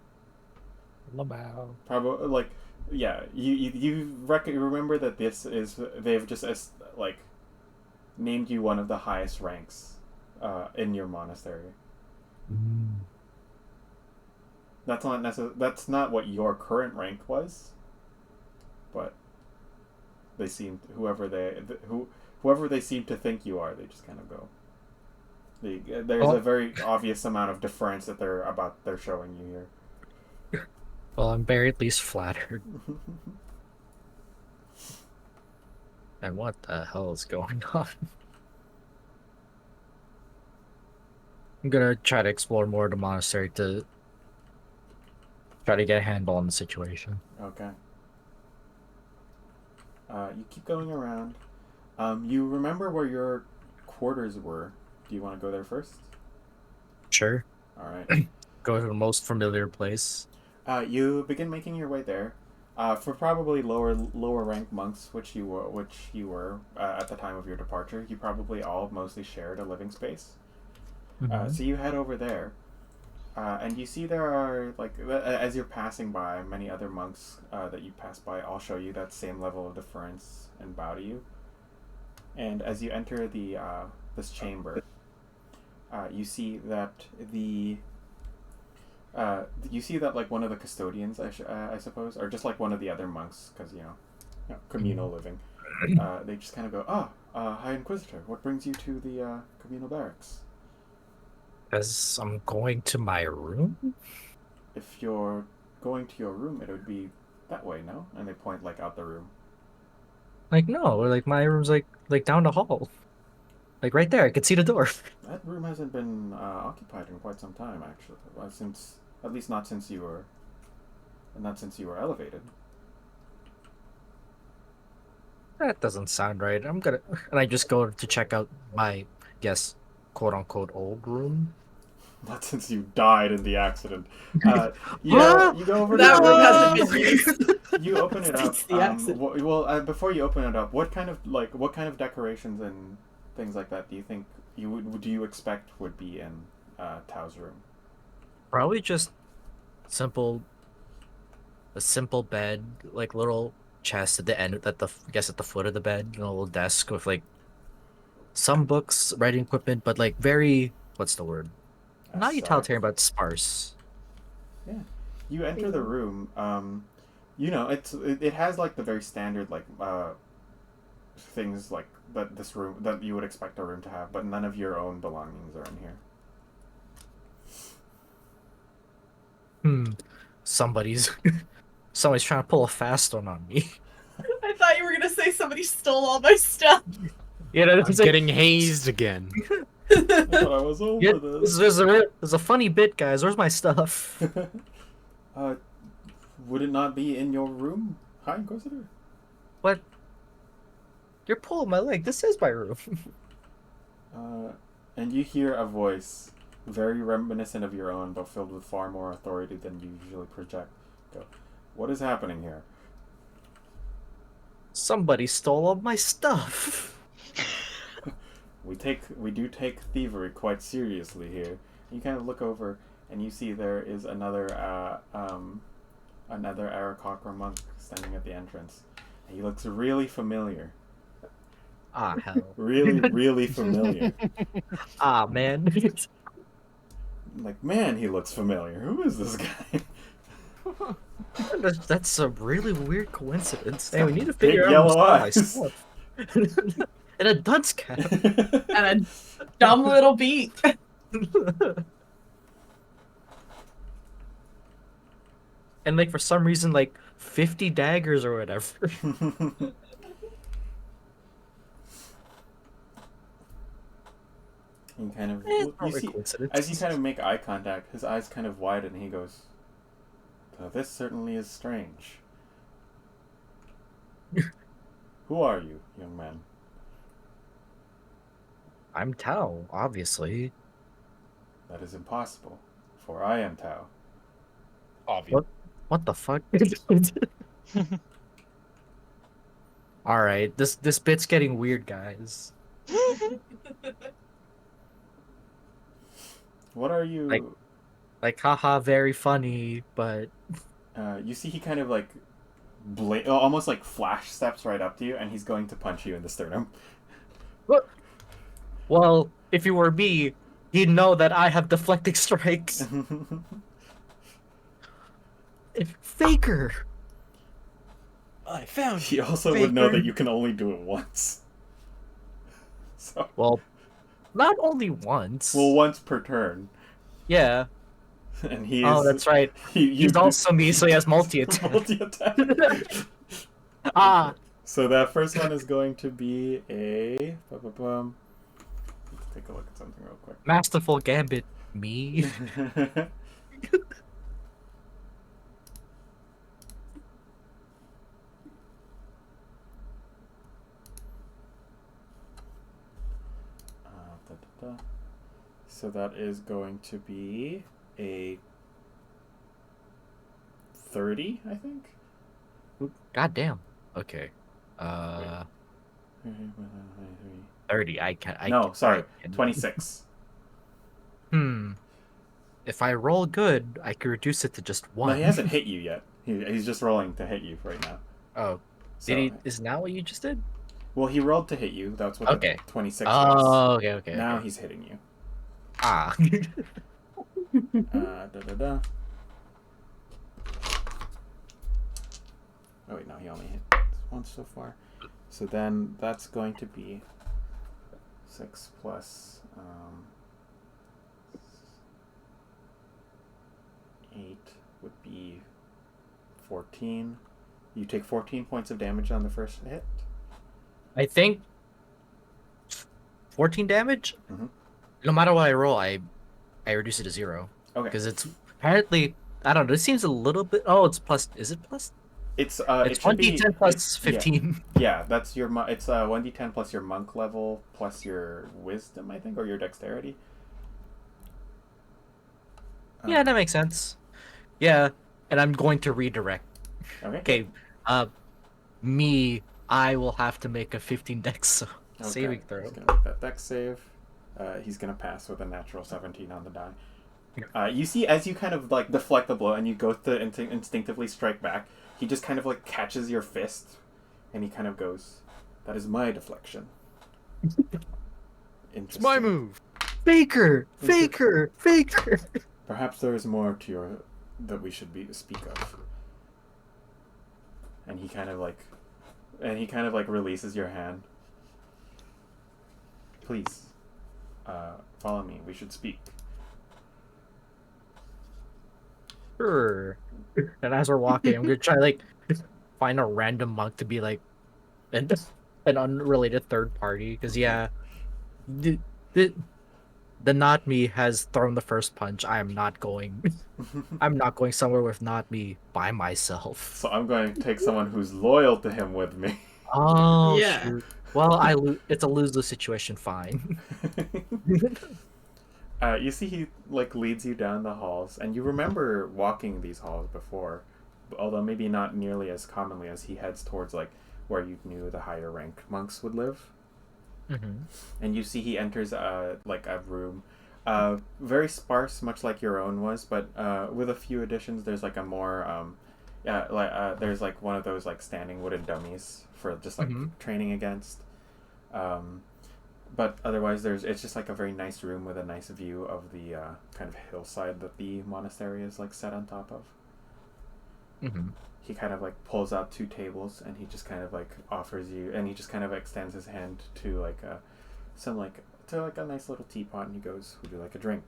Lamau. Probably, like, yeah, you remember that this is, they've just, like, named you one of the highest ranks, in your monastery. That's not that's not what your current rank was, but they seem, whoever they seem to think you are, they just kind of go. There's a very obvious amount of deference that they're showing you here. Well, I'm very at least flattered. And what the hell is going on? I'm gonna try to explore more of the monastery to try to get a handle on the situation. Okay. You keep going around. You remember where your quarters were. Do you want to go there first? Sure. All right. Go to the most familiar place. You begin making your way there. For probably lower rank monks, which you were at the time of your departure, you probably all mostly shared a living space. So you head over there, and you see there are, like, as you're passing by, many other monks that you pass by all show you that same level of deference and bow to you. And as you enter this chamber, you see that like one of the custodians, I suppose, or just like one of the other monks, because communal living. They just kind of go, High Inquisitor, what brings you to the communal barracks? Because I'm going to my room? If you're going to your room, it would be that way, no? And they point like out the room. Like, no, like my room's like down the hall. Like right there, I could see the door. That room hasn't been occupied in quite some time, actually. Since at least not since you were elevated. That doesn't sound right. I'm gonna and I just go to check out my quote unquote old room. Not since you died in the accident. You go over to That the room room. hasn't been used. You open it up. Since the accident. Before you open it up, what kind of decorations and things like that do you think do you expect would be in Tao's room? Probably just a simple bed, like little chest at the end at the at the foot of the bed, and a little desk with like some books, writing equipment, but like very what's the word? Not utilitarian, but sparse. Yeah. You enter the room. It has like the very standard like things like that you would expect a room to have, but none of your own belongings are in here. Somebody's trying to pull a fast one on me. I thought you were gonna say somebody stole all my stuff. I'm getting hazed again. I thought I was over this. There's a funny bit, guys. Where's my stuff? Would it not be in your room, High Inquisitor? What? You're pulling my leg. This is my room. And you hear a voice, very reminiscent of your own, but filled with far more authority than you usually project. Go. What is happening here? Somebody stole all my stuff. We do take thievery quite seriously here. You kind of look over and you see there is another Arakocra monk standing at the entrance. And he looks really familiar. Ah, hell. Really, really familiar. Ah, man. Like, man, he looks familiar. Who is this guy? That's a really weird coincidence. Hey, we need to Big figure out yellow my eyes. stuff. And a dunce cap. And a dumb little beat. And like for some reason, like 50 daggers or whatever. He kind of as you kind of make eye contact, his eyes kind of widen, and he goes, "So this certainly is strange. Who are you, young man?" I'm Tao, obviously. That is impossible, for I am Tao. Obvious. What the fuck? All right, this bit's getting weird, guys. What are you? Like, haha, very funny, but you see, he kind of like, almost like flash steps right up to you, and he's going to punch you in the sternum. what? Well, if you were me, he'd know that I have deflecting strikes. Faker. I found He also would know that you can only do it once. So. Well, not only once. Well, once per turn. Yeah. And he is. Oh, that's right. He's also me, so he has multi-attack. Multi-attack. Ah. So that first one is going to be a. Let's take a look at something real quick. Masterful Gambit. Me. So that is going to be a 30, I think. God damn. Okay. 30. Sorry. 26. If I roll good, I could reduce it to just 1. No, he hasn't hit you yet. He's just rolling to hit you right now. Oh. So, Is that what you just did? Well, he rolled to hit you. That's what the 26 was. Oh, okay. Now he's hitting you. Ah. Oh wait, no, he only hit once so far. So then that's going to be 6 plus 8 would be 14. You take 14 points of damage on the first hit. I think 14 damage. Mhm. No matter what I roll, I reduce it to 0 Okay. because it's apparently I don't know. It seems a little bit. Oh, it's plus. Is it plus? It's It's 1d10 plus 15. Yeah, that's your it's 1d10 plus your monk level plus your wisdom, I think, or your dexterity. Yeah, that makes sense. Yeah, and I'm going to redirect. Okay. Okay, I will have to make a 15 dex saving throw. He's gonna make that dex save. He's gonna pass with a natural 17 on the die. You see, as you kind of like deflect the blow and you go to instinctively strike back, he just kind of like catches your fist, and he kind of goes, "That is my deflection." It's my move. Faker. Perhaps there is more to your that we should speak of. And he kind of like releases your hand. Please, follow me. We should speak. Sure. And as we're walking, I'm gonna try like find a random monk to be like an unrelated third party because the not me has thrown the first punch. I'm not going somewhere with not me by myself. So I'm going to take someone who's loyal to him with me. Oh Yeah. shoot. Well, it's a lose-lose situation. Fine. You see he like leads you down the halls, and you remember walking these halls before, although maybe not nearly as commonly as he heads towards like where you knew the higher ranked monks would live. Mm-hmm. And you see he enters like a room, very sparse, much like your own was, but with a few additions. There's like a more there's like one of those like standing wooden dummies for just like training against. But otherwise, it's just like a very nice room with a nice view of the kind of hillside that the monastery is like set on top of. Mm-hmm. He kind of like pulls out 2 tables, and he just kind of like offers you, and he just kind of extends his hand to like a nice little teapot, and he goes, "Would you like a drink?"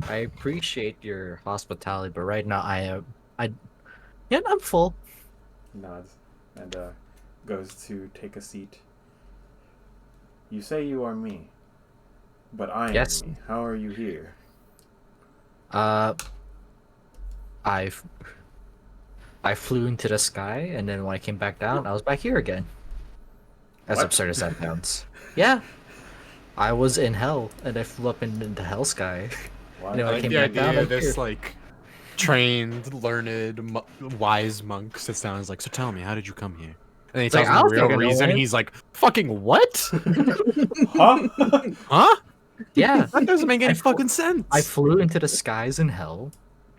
I appreciate your hospitality, but right now I'm full. He nods and goes to take a seat. "You say you are me, but I am Yes. me. How are you here?" I flew into the sky, and then when I came back down, I was back here again. As What? absurd as that sounds. Yeah. I was in hell, and I flew up into the hell sky. What? You know, I I like came the back down. idea I'm of this here. like trained, learned, wise monk sits down and is like, "So tell me, how did you come here?" And he It's tells like, him I the don't real think I know, reason. man. He's like, "Fucking what? Huh? Huh? Yeah. That doesn't make any I flew- fucking sense." I flew into the skies in hell,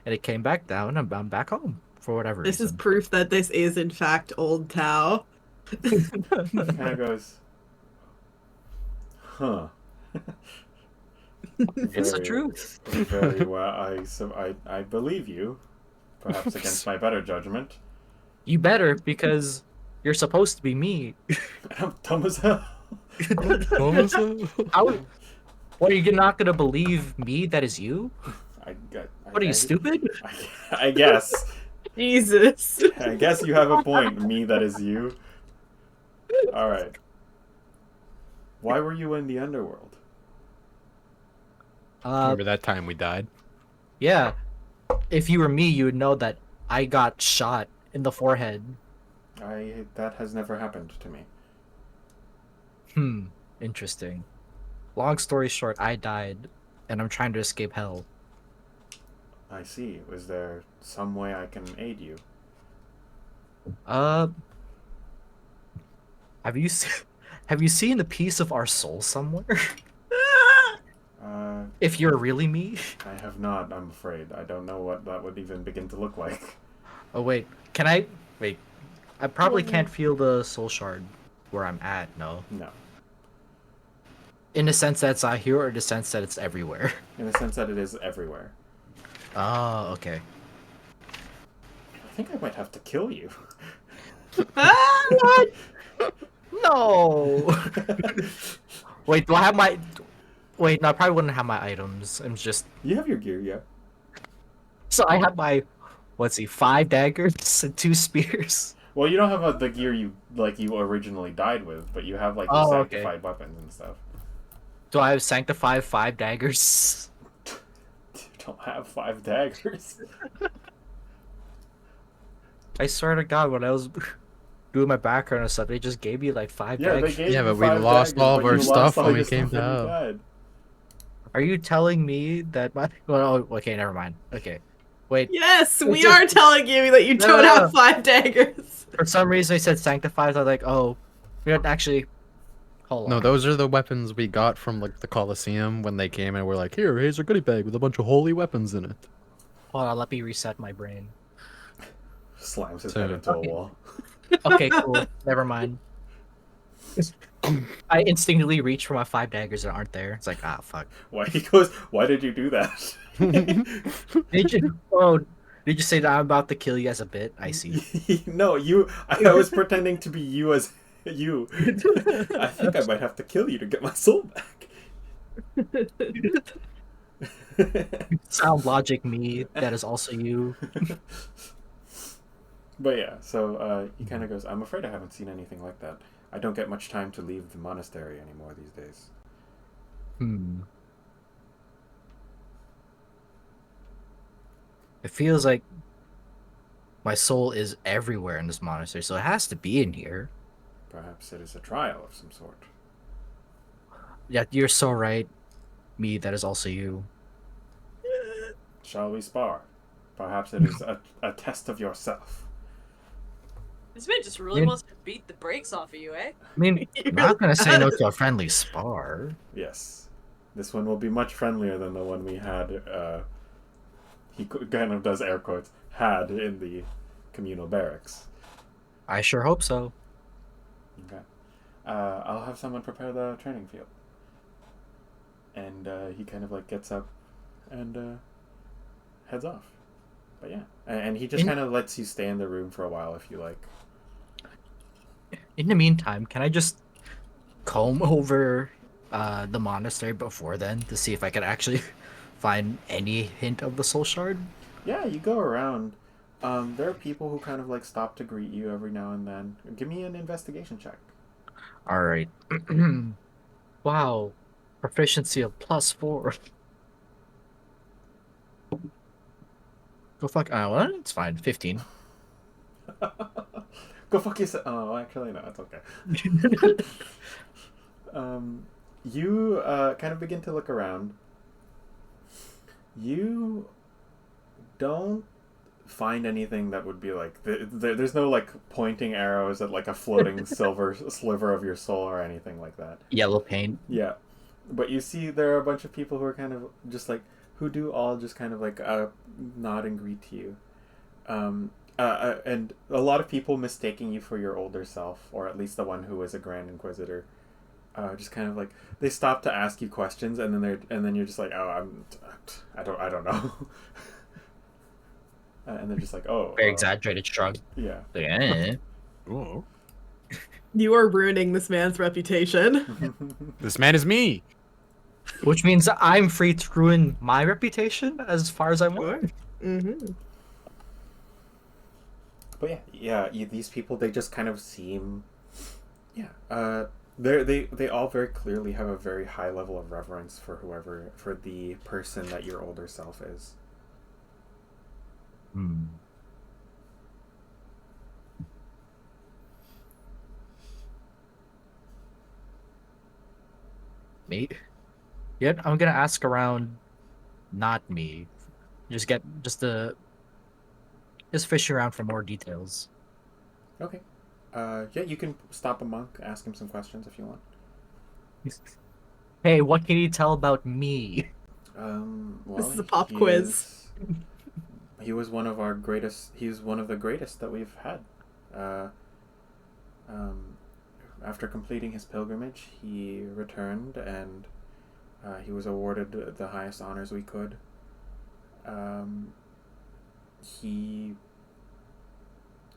and it came back down, and I'm back home for whatever This is reason. proof that this is in fact Old Tao. Kind of goes, "Huh." It's the Very- truth. Very well. I believe you, perhaps against my better judgment. You better, because you're supposed to be me. I'm dumb as hell. How? What, are you not gonna believe me? That is you? What are you, stupid? I guess. Jesus. I guess you have a point. Me, that is you. All right. Why were you in the underworld? Remember that time we died? Yeah. If you were me, you would know that I got shot in the forehead. That has never happened to me. Interesting. Long story short, I died, and I'm trying to escape hell. I see. Was there some way I can aid you? Have you seen a piece of our soul somewhere? If you're really me? I have not, I'm afraid. I don't know what that would even begin to look like. Oh wait, can I? Wait, I probably can't feel the soul shard where I'm at. No. No. In the sense that it's out here, or the sense that it's everywhere. In the sense that it is everywhere. Oh, okay. I think I might have to kill you. What? No. Wait, do I have my? Wait, no, I probably wouldn't have my items. I'm just You have your gear, yeah. so I have my, let's see, 5 daggers and 2 spears. Well, you don't have the gear you originally died with, but you have like your Oh, okay. sanctified weapons and stuff. Do I have sanctified 5 daggers? You don't have 5 daggers. I swear to God, when I was doing my background and stuff, they just gave me like 5 Yeah, they daggers. gave Yeah, you but we 5 lost daggers, all but of our you stuff lost all when we your came stuff when you down. died. Are you telling me that my? Well, oh, okay, never mind. Okay, wait. Yes, we It's- are telling you that you No, don't no, have no. 5 daggers. For some reason, I said sanctified. I was like, oh, we don't actually. Hold No, on. those are the weapons we got from like the Colosseum when they came and were like, "Here, here's a goodie bag with a bunch of holy weapons in it." Hold on, let me reset my brain. Slams his So- head into a Okay. wall. Okay, cool. Never mind. I instinctively reach for my 5 daggers that aren't there. It's like, ah, fuck. Why he goes? Why did you do that? Did you? Oh, did you say that I'm about to kill you as a bit? I see. No, you. I was pretending to be you as you. I think I might have to kill you to get my soul back. Sound logic me. That is also you. But yeah, so he kind of goes, I'm afraid I haven't seen anything like that. I don't get much time to leave the monastery anymore these days. Hmm. It feels like my soul is everywhere in this monastery, so it has to be in here. Perhaps it is a trial of some sort. Yeah, you're so right. Me, that is also you. Shall we spar? Perhaps it is a test of yourself. This man just really Yeah. wants to beat the brakes off of you, eh? I mean, I'm not gonna say no to a friendly spar. Yes. This one will be much friendlier than the one we had, he kind of does air quotes, had in the communal barracks. I sure hope so. Okay. I'll have someone prepare the training field. And he kind of like gets up and heads off. But yeah. And he just In- kind of lets you stay in the room for a while if you like. In the meantime, can I just comb over the monastery before then to see if I can actually find any hint of the soul shard? Yeah, you go around. There are people who kind of like stop to greet you every now and then. Give me an investigation check. All right. Wow, proficiency of +4. Go fuck. Well, it's fine. 15. Go fuck yourself. Oh, actually, no, it's okay. You kind of begin to look around. You don't find anything that would be like there's no like pointing arrows at like a floating silver sliver of your soul or anything like that. Yellow paint. Yeah, but you see there are a bunch of people who are kind of just like who do all just kind of like nod and greet to you, and a lot of people mistaking you for your older self, or at least the one who was a Grand Inquisitor. Just kind of like they stop to ask you questions, and then you're just like, oh, I don't know. And they're just like, oh. Very exaggerated shrug. Yeah. Like, eh. Ooh. You are ruining this man's reputation. This man is me. Which means that I'm free to ruin my reputation as far as I want. Mm-hmm. But these people, they just kind of seem, they all very clearly have a very high level of reverence for the person that your older self is. Hmm. Me? Yet I'm gonna ask around. Not me. Just fish around for more details. Okay. You can stop a monk, ask him some questions if you want. Hey, what can you tell about me? Well, This is a pop quiz. He was one of our greatest. He's one of the greatest that we've had. After completing his pilgrimage, he returned and he was awarded the highest honors we could. He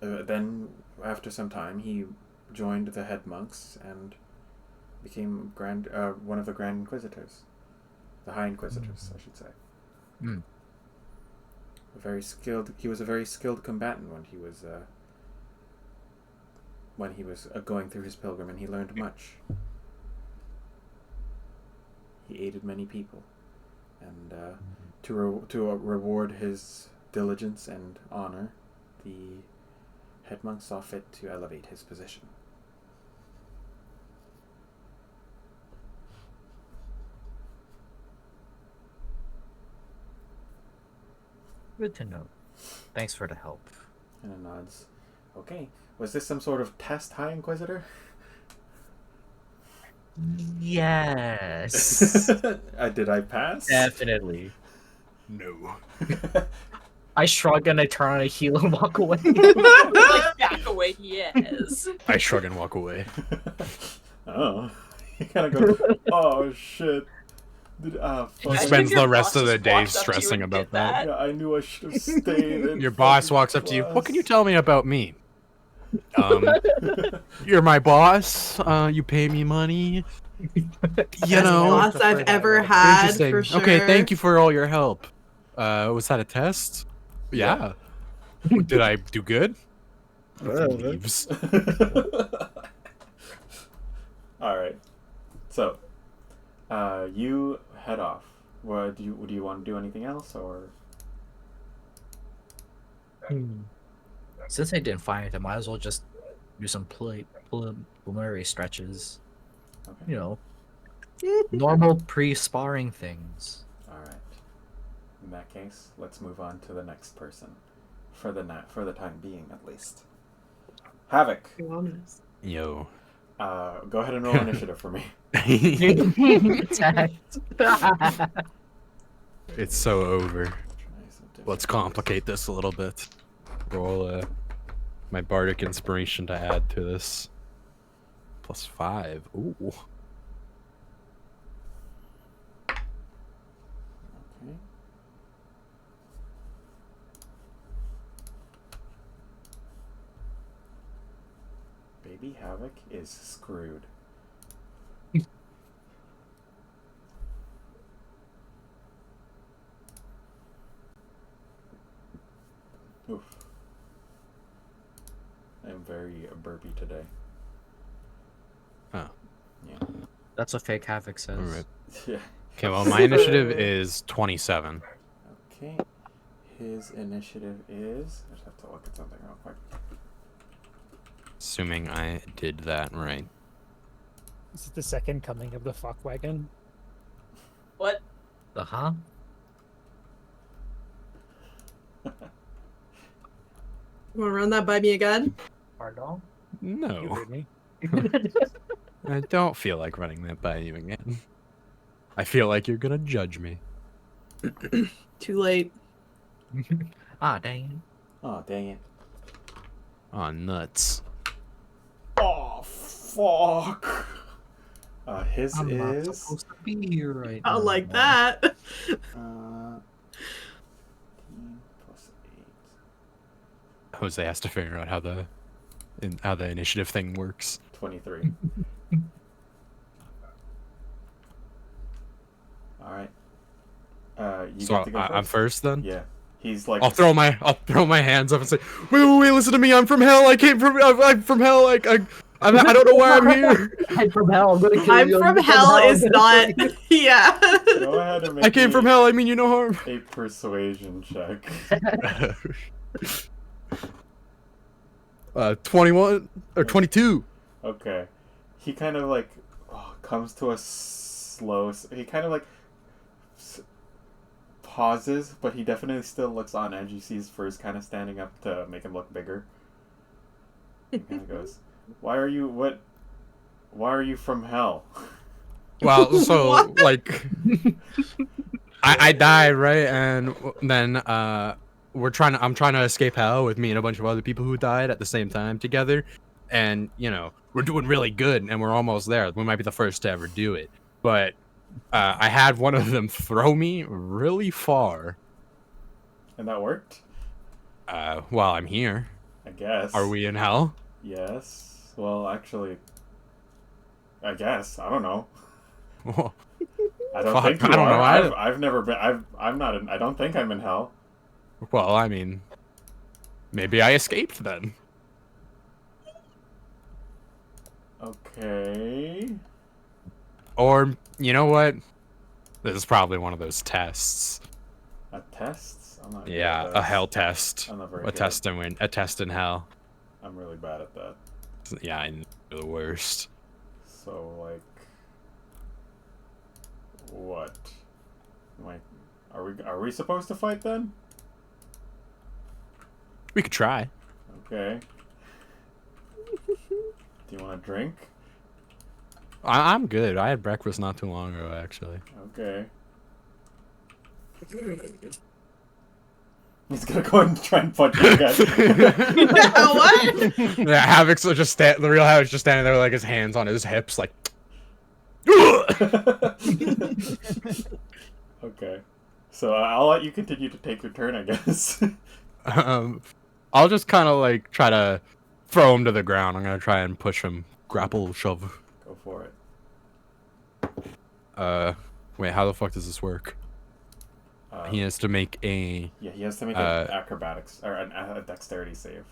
then, after some time, he joined the head monks and became one of the Grand Inquisitors. the High Inquisitors, I should say. Hmm. He was a very skilled combatant when he was going through his pilgrim, and he learned much. He aided many people, and to reward his diligence and honor, the head monk saw fit to elevate his position. Good to know. Thanks for the help. And it nods. Okay, was this some sort of test, High Inquisitor? Yes. Did I pass? Definitely. No. I shrug and I turn on a heel and walk away. Like, back away, yes. I shrug and walk away. Oh. You kind of go, oh shit. He Fuck. spends your the rest boss of the just day walks up to you stressing and about did that. Yeah, I knew I should have stayed. In Your boss fucking walks up to you. What can you class." tell me about me? You're my boss. You pay me money. You Best know. boss I've ever had, Interesting. for sure. Okay, thank you for all your help. Was that a test? Yeah. Did I do good? He leaves. Alright. So, you head off. Do you want to do anything else, or? Since I didn't find it, I might as well just do some preliminary stretches. Okay. You know, normal pre-sparring things. Alright. In that case, let's move on to the next person. For the time being, at least. Havoc. Be honest. Yo. Go ahead and roll initiative for me. Attacked. It's so over. Try some different Let's complicate this a little bit. Roll my bardic inspiration to add to this. +5. Ooh. Okay. Baby Havoc is screwed. Oof. I'm very burpy today. Oh. Yeah. That's what fake havoc says. Alright. Yeah. Okay, well, my initiative is 27. Okay. His initiative is. I just have to look at something real quick. Assuming I did that right. Is it the second coming of the fuck wagon? What? Uh-huh. You want to run that by me again? Pardon? You No. heard me. I don't feel like running that by you again. I feel like you're gonna judge me. Too late. Ah, dang. Oh, dang it. Aw, nuts. Oh, fuck. His I'm not is. supposed to be here right I now. like that. 15 plus 8. Jose has to figure out how the initiative thing works. 23. Alright. You So get to go I'm first then? Yeah. He's like. I'll throw my hands up and say, wait, listen to me. I'm from hell. I'm from hell. I don't know why I'm here. I'm from hell. I'm gonna kill I'm you. from hell is not. Yeah. Go ahead and make I came me from hell. I mean you no harm. a persuasion check. 21 or 22. Okay. He kind of like comes to a slow. He kind of like pauses, but he definitely still looks on edge. You see his fur's kind of standing up to make him look bigger. He kind of goes, "Why are you from hell?" Well, so What? like, I died, right, and then I'm trying to escape hell with me and a bunch of other people who died at the same time together, and you know we're doing really good and we're almost there. We might be the first to ever do it, but I had one of them throw me really far. And that worked, While I'm here. I guess. Are we in hell? Yes. Well, actually, I guess. I don't know. I don't Fuck, think you I don't are. know. I've never been. I'm not. I don't think I'm in hell. Well, I mean, maybe I escaped then. Okay. Or, you know what? This is probably one of those tests. A test? I'm not good Yeah, at a this. hell test. I'm not very A good. test in hell. I'm really bad at that. Yeah, I'm the worst. So like, what? Are we supposed to fight then? We could try. Okay. Do you want a drink? I'm good. I had breakfast not too long ago, actually. Okay. He's gonna go and try and punch you again. What? Yeah, Havoc's just the real Havoc's just standing there with like his hands on his hips, like. Okay. So I'll let you continue to take your turn, I guess. I'll just kind of like try to throw him to the ground. I'm gonna try and push him, grapple, shove. Go for it. Wait, how the fuck does this work? He has to make a. Yeah, he has to make an acrobatics or a dexterity save.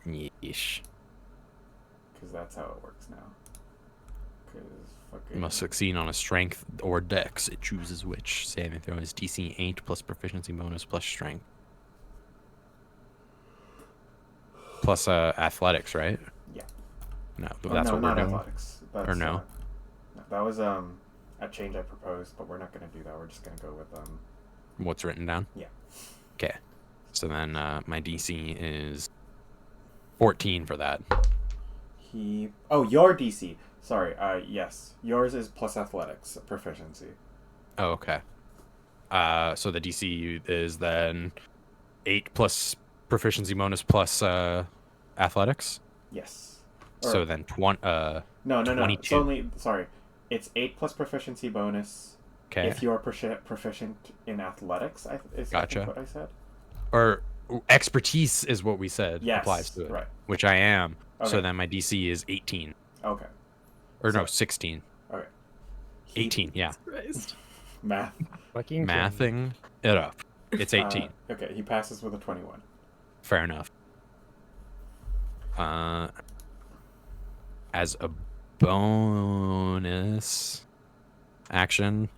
Yeesh. Because that's how it works now. Because fucking. He must succeed on a strength or dex. It chooses which. Saving throw is DC 8 plus proficiency bonus plus strength. Plus athletics, right? Yeah. No, Oh, that's no, what we're not doing. athletics. That's, Or no? That was a change I proposed, but we're not gonna do that. We're just gonna go with What's written down? Yeah. Okay. So then my DC is 14 for that. Your DC. Sorry. Yes. Yours is plus athletics proficiency. Oh, okay. So the DC is then 8 plus proficiency bonus plus athletics. Yes. So then No. 22. It's only It's 8 plus proficiency bonus. Okay. If you are proficient in athletics, is Gotcha. I think what I said. Or expertise is what we said Yes, applies to it. right. Which I am. Okay. So then my DC is 18. Okay. Or no, 16. Okay. 18, yeah. Christ. Math. Fucking Mathing it up. It's 18. Okay, he passes with a 21. Fair enough. As a bonus action,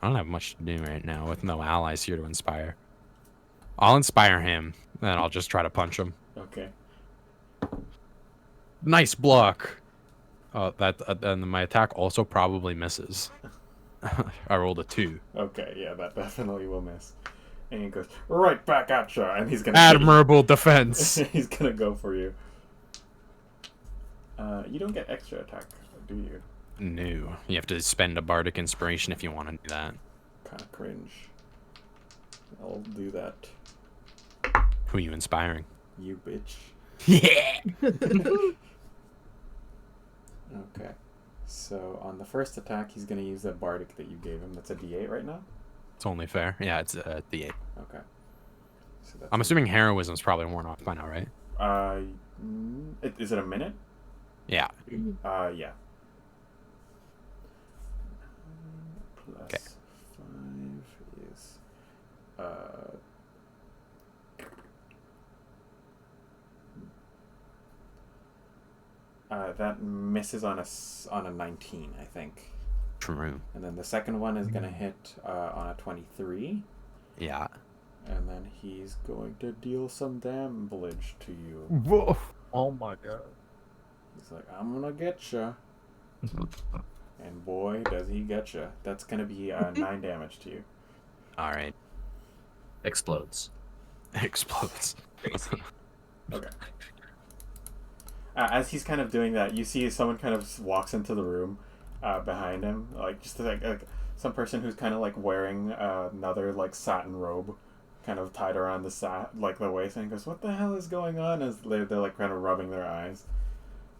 I don't have much to do right now with no allies here to inspire. I'll inspire him, then I'll just try to punch him. Okay. Nice block. And my attack also probably misses. I rolled a 2. Okay, yeah, that definitely will miss. And he goes right back at you, and he's gonna. Admirable defense. He's gonna go for you. You don't get extra attack, do you? No, you have to spend a bardic inspiration if you want to do that. Kind of cringe. I'll do that. Who are you inspiring? You bitch. Yeah. Okay. So on the first attack, he's gonna use that bardic that you gave him. That's a D8 right now. It's only fair. Yeah, it's the 8. Okay. So that's I'm assuming heroism's probably worn off by now, right? Is it a minute? Yeah. Yeah. Plus Okay. 5 is that misses on a 19, I think. True. And then the second one is gonna hit on a 23. Yeah. And then he's going to deal some damage to you. Whoa. Oh my god. He's like, I'm gonna get you. And boy, does he get you. That's gonna be 9 damage to you. All right. Explodes. Explodes. Okay. As he's kind of doing that, you see someone kind of walks into the room behind him, like just like some person who's kind of like wearing another like satin robe, kind of tied around the waist, and goes, "What the hell is going on?" As they're like kind of rubbing their eyes,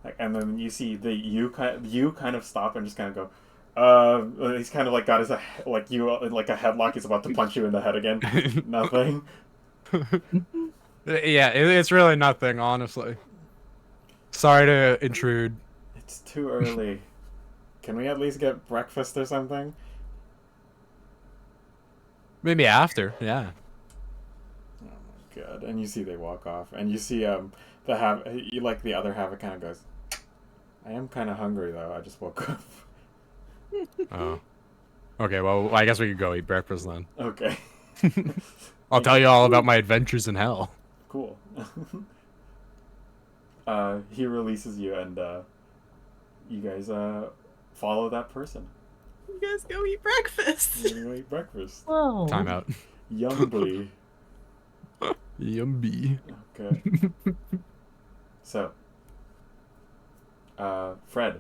like, and then you see you kind of stop and just kind of go, he's kind of like got his like you like a headlock. He's about to punch you in the head again. Nothing. Yeah, it's really nothing, honestly. Sorry to intrude. It's too early. Can we at least get breakfast or something? Maybe after, yeah. Oh my god! And you see they walk off, and you see the other half kind of goes. I am kind of hungry though. I just woke up. Oh. Okay, well, I guess we could go eat breakfast then. Okay. I'll tell you all about my adventures in hell. Cool. He releases you, and you guys follow that person. You guys go eat breakfast. You go eat breakfast. Oh. Time out. Yumbly. Yumby. Okay. So, Fred.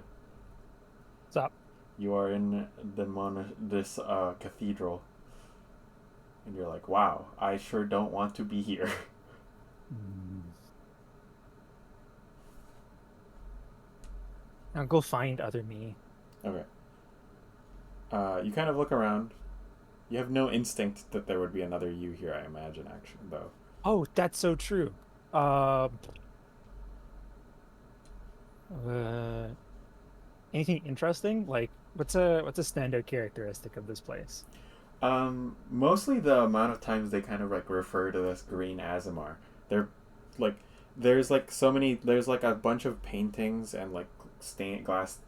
What's up? You are in this cathedral, and you're like, "Wow, I sure don't want to be here." I'll go find other me. Okay. You kind of look around. You have no instinct that there would be another you here, I imagine, actually, though. Oh, that's so true. Anything interesting? Like, what's a standout characteristic of this place? Mostly the amount of times they kind of like refer to this green Azamar. They're like, there's like so many. There's like a bunch of paintings and like stained glass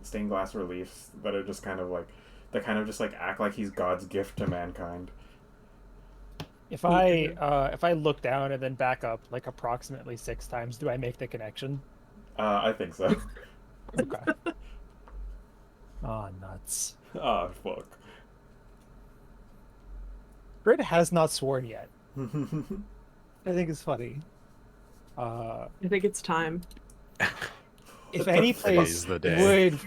reliefs that are just kind of like, that kind of just like act like he's God's gift to mankind. If I look down and then back up like approximately 6 times, do I make the connection? I think so. Okay. Oh, nuts. Oh, fuck. Britt has not sworn yet. I think it's funny. I think it's time. If any place would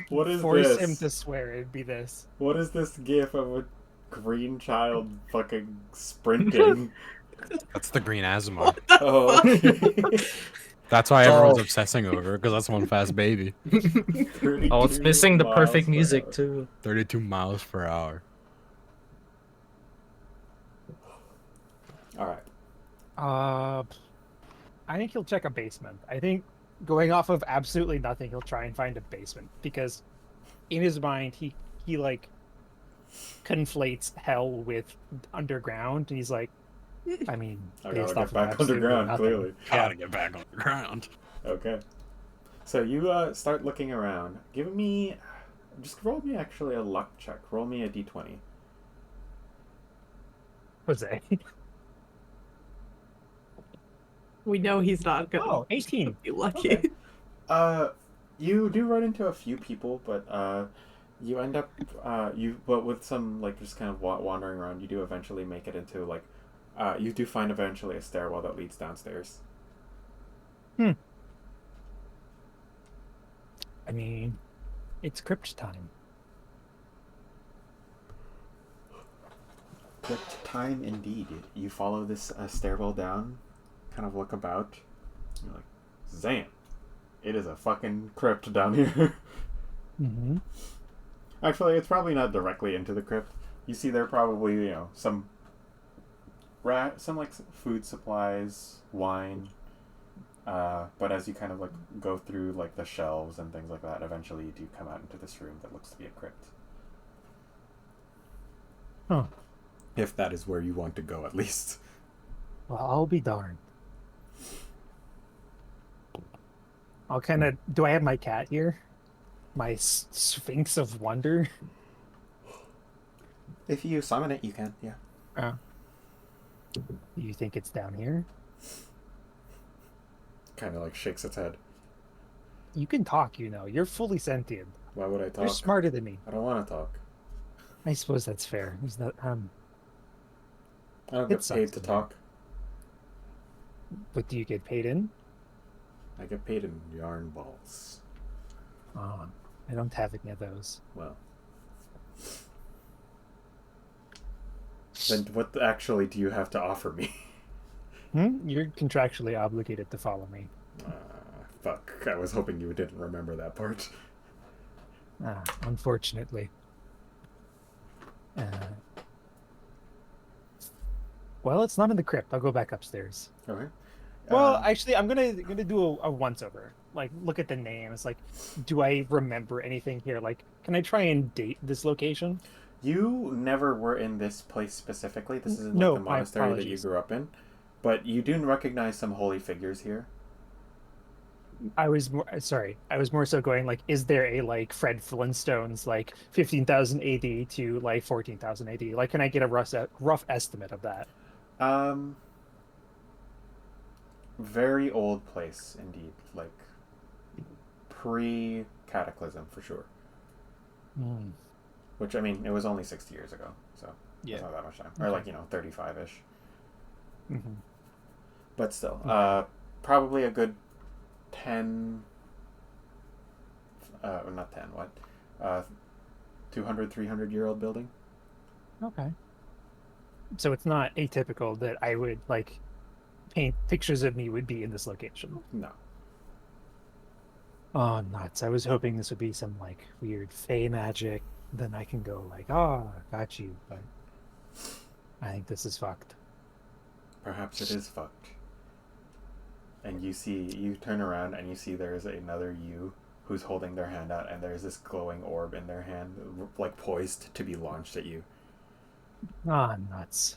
What is force this? him to swear, it'd be this. What is this gif of a green child fucking sprinting? That's the green Azamar. Oh, okay. That's why everyone's obsessing over it, because that's one fast baby. Oh, it's missing the 32 perfect miles per music hour. too. 32 miles per hour. All right. I think he'll check a basement. I think going off of absolutely nothing, he'll try and find a basement because in his mind he like conflates hell with underground, and he's like, I mean, I based gotta off get of back absolutely underground, nothing. clearly. Gotta get back on the ground. Okay. So you start looking around. Give me, just roll me actually a luck check. Roll me a d20. Jose. We know he's not gonna Oh, 18. be lucky. Okay. You do run into a few people, but you end up but with some like just kind of wandering around, you do eventually make it into like you do find eventually a stairwell that leads downstairs. I mean, it's crypt time. Crypt time indeed. You follow this stairwell down, kind of look about. You're like, Zan, it is a fucking crypt down here. Mm-hmm. Actually, it's probably not directly into the crypt. You see there probably, some like food supplies, wine. But as you kind of like go through like the shelves and things like that, eventually you do come out into this room that looks to be a crypt. Huh. If that is where you want to go, at least. Well, I'll be darned. I'll kind of... Do I have my cat here? My Sphinx of Wonder? If you summon it, you can, yeah. Do you think it's down here? Kind of like shakes its head. You can talk, You're fully sentient. Why would I talk? You're smarter than me. I don't want to talk. I suppose that's fair. Is that I don't It get sucks paid to to me. talk. What do you get paid in? I get paid in yarn balls. Oh, I don't have any of those. Well. Then what actually do you have to offer me? You're contractually obligated to follow me. Fuck. I was hoping you didn't remember that part. Unfortunately. Well, it's not in the crypt. I'll go back upstairs. Okay. Well, actually, I'm gonna do a once over. like look at the names. Like, do I remember anything here? Like, can I try and date this location? You never were in this place specifically. This isn't like No, the my monastery that you apologies. grew up in. But you do recognize some holy figures here. I was more sorry. I was more so going like, is there a like Fred Flintstone's like 15,000 AD to like 14,000 AD? Like, can I get a rough estimate of that? Um, very old place indeed. Like pre-cataclysm for sure. Hmm. Which, I mean, it was only 60 years ago, so Yeah. it's not that much time. Or like, 35-ish. Mm-hmm. But still, probably a good 10, not 10, what? 200, 300-year-old building? Okay. So it's not atypical that I would like paint pictures of me would be in this location. No. Oh, nuts. I was hoping this would be some like weird fey magic. Then I can go like, oh, got you. But I think this is fucked. Perhaps it is fucked. And you turn around and you see there's another you who's holding their hand out, and there's this glowing orb in their hand, like poised to be launched at you. Ah, nuts.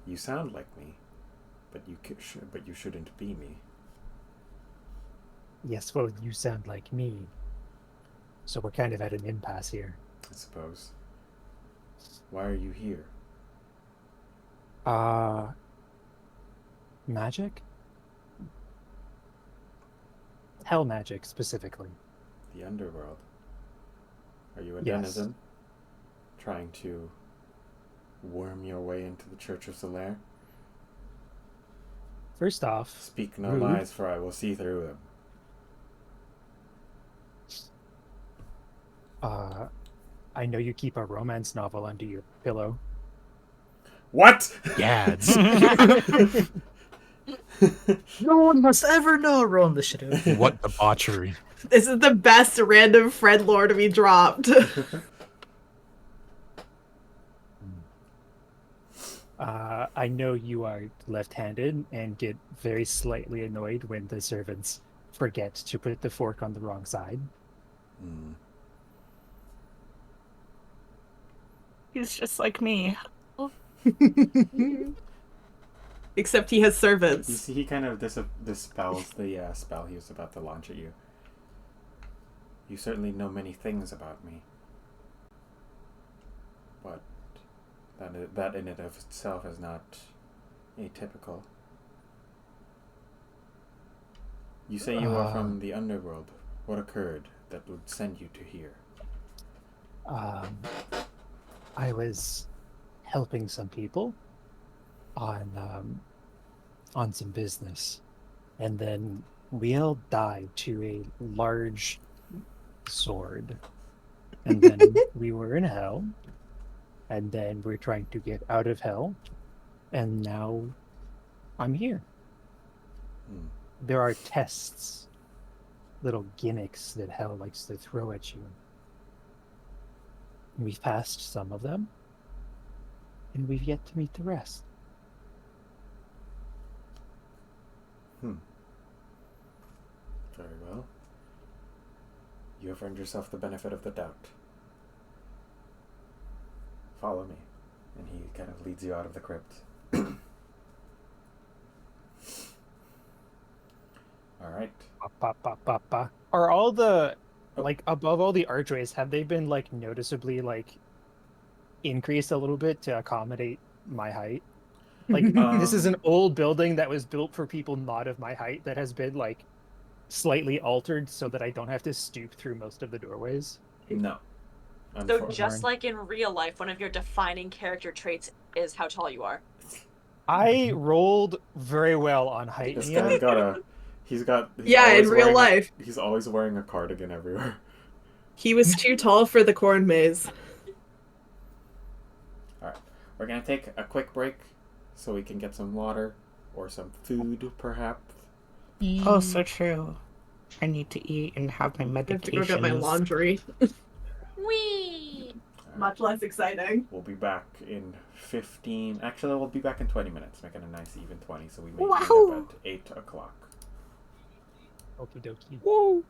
You sound like me, but you shouldn't be me. Yes, well, you sound like me. So we're kind of at an impasse here. I suppose. Why are you here? Magic? Hell magic, specifically. The Underworld. Are you a Yes. denizen? Trying to worm your way into the Church of Solaire? First off, Speak no rude. lies, for I will see through them. I know you keep a romance novel under your pillow. What? Gads. No one must ever know, Ron the Shadow. What debauchery. This is the best random Fred lore to be dropped. I know you are left-handed and get very slightly annoyed when the servants forget to put the fork on the wrong side. He's just like me. Except he has servants. He kind of dispels the spell he was about to launch at you. You certainly know many things about me. But that in and of itself is not atypical. You say you are from the Underworld. What occurred that would send you to here? I was helping some people on some business, and then we all died to a large sword, and then we were in hell, and then we're trying to get out of hell, and now I'm here. There are tests, little gimmicks that hell likes to throw at you. We've passed some of them, and we've yet to meet the rest. Very well. You have earned yourself the benefit of the doubt. Follow me. And he kind of leads you out of the crypt. Alright. Are all the like above all the archways, have they been like noticeably like increased a little bit to accommodate my height? Like this is an old building that was built for people not of my height that has been like slightly altered so that I don't have to stoop through most of the doorways. No. So just like in real life, one of your defining character traits is how tall you are. I rolled very well on height. This Nia. guy's he's Yeah, in always real wearing life. He's always wearing a cardigan everywhere. He was too tall for the corn maze. Alright. We're gonna take a quick break so we can get some water or some food, perhaps. Oh, so true. I need to eat and have my I have to medications. go get my laundry. Whee! Much less exciting. We'll be back in 15... Actually, we'll be back in 20 minutes, making a nice even 20, so we may end Wahoo! up at 8 o'clock. Okie dokie. Whoa.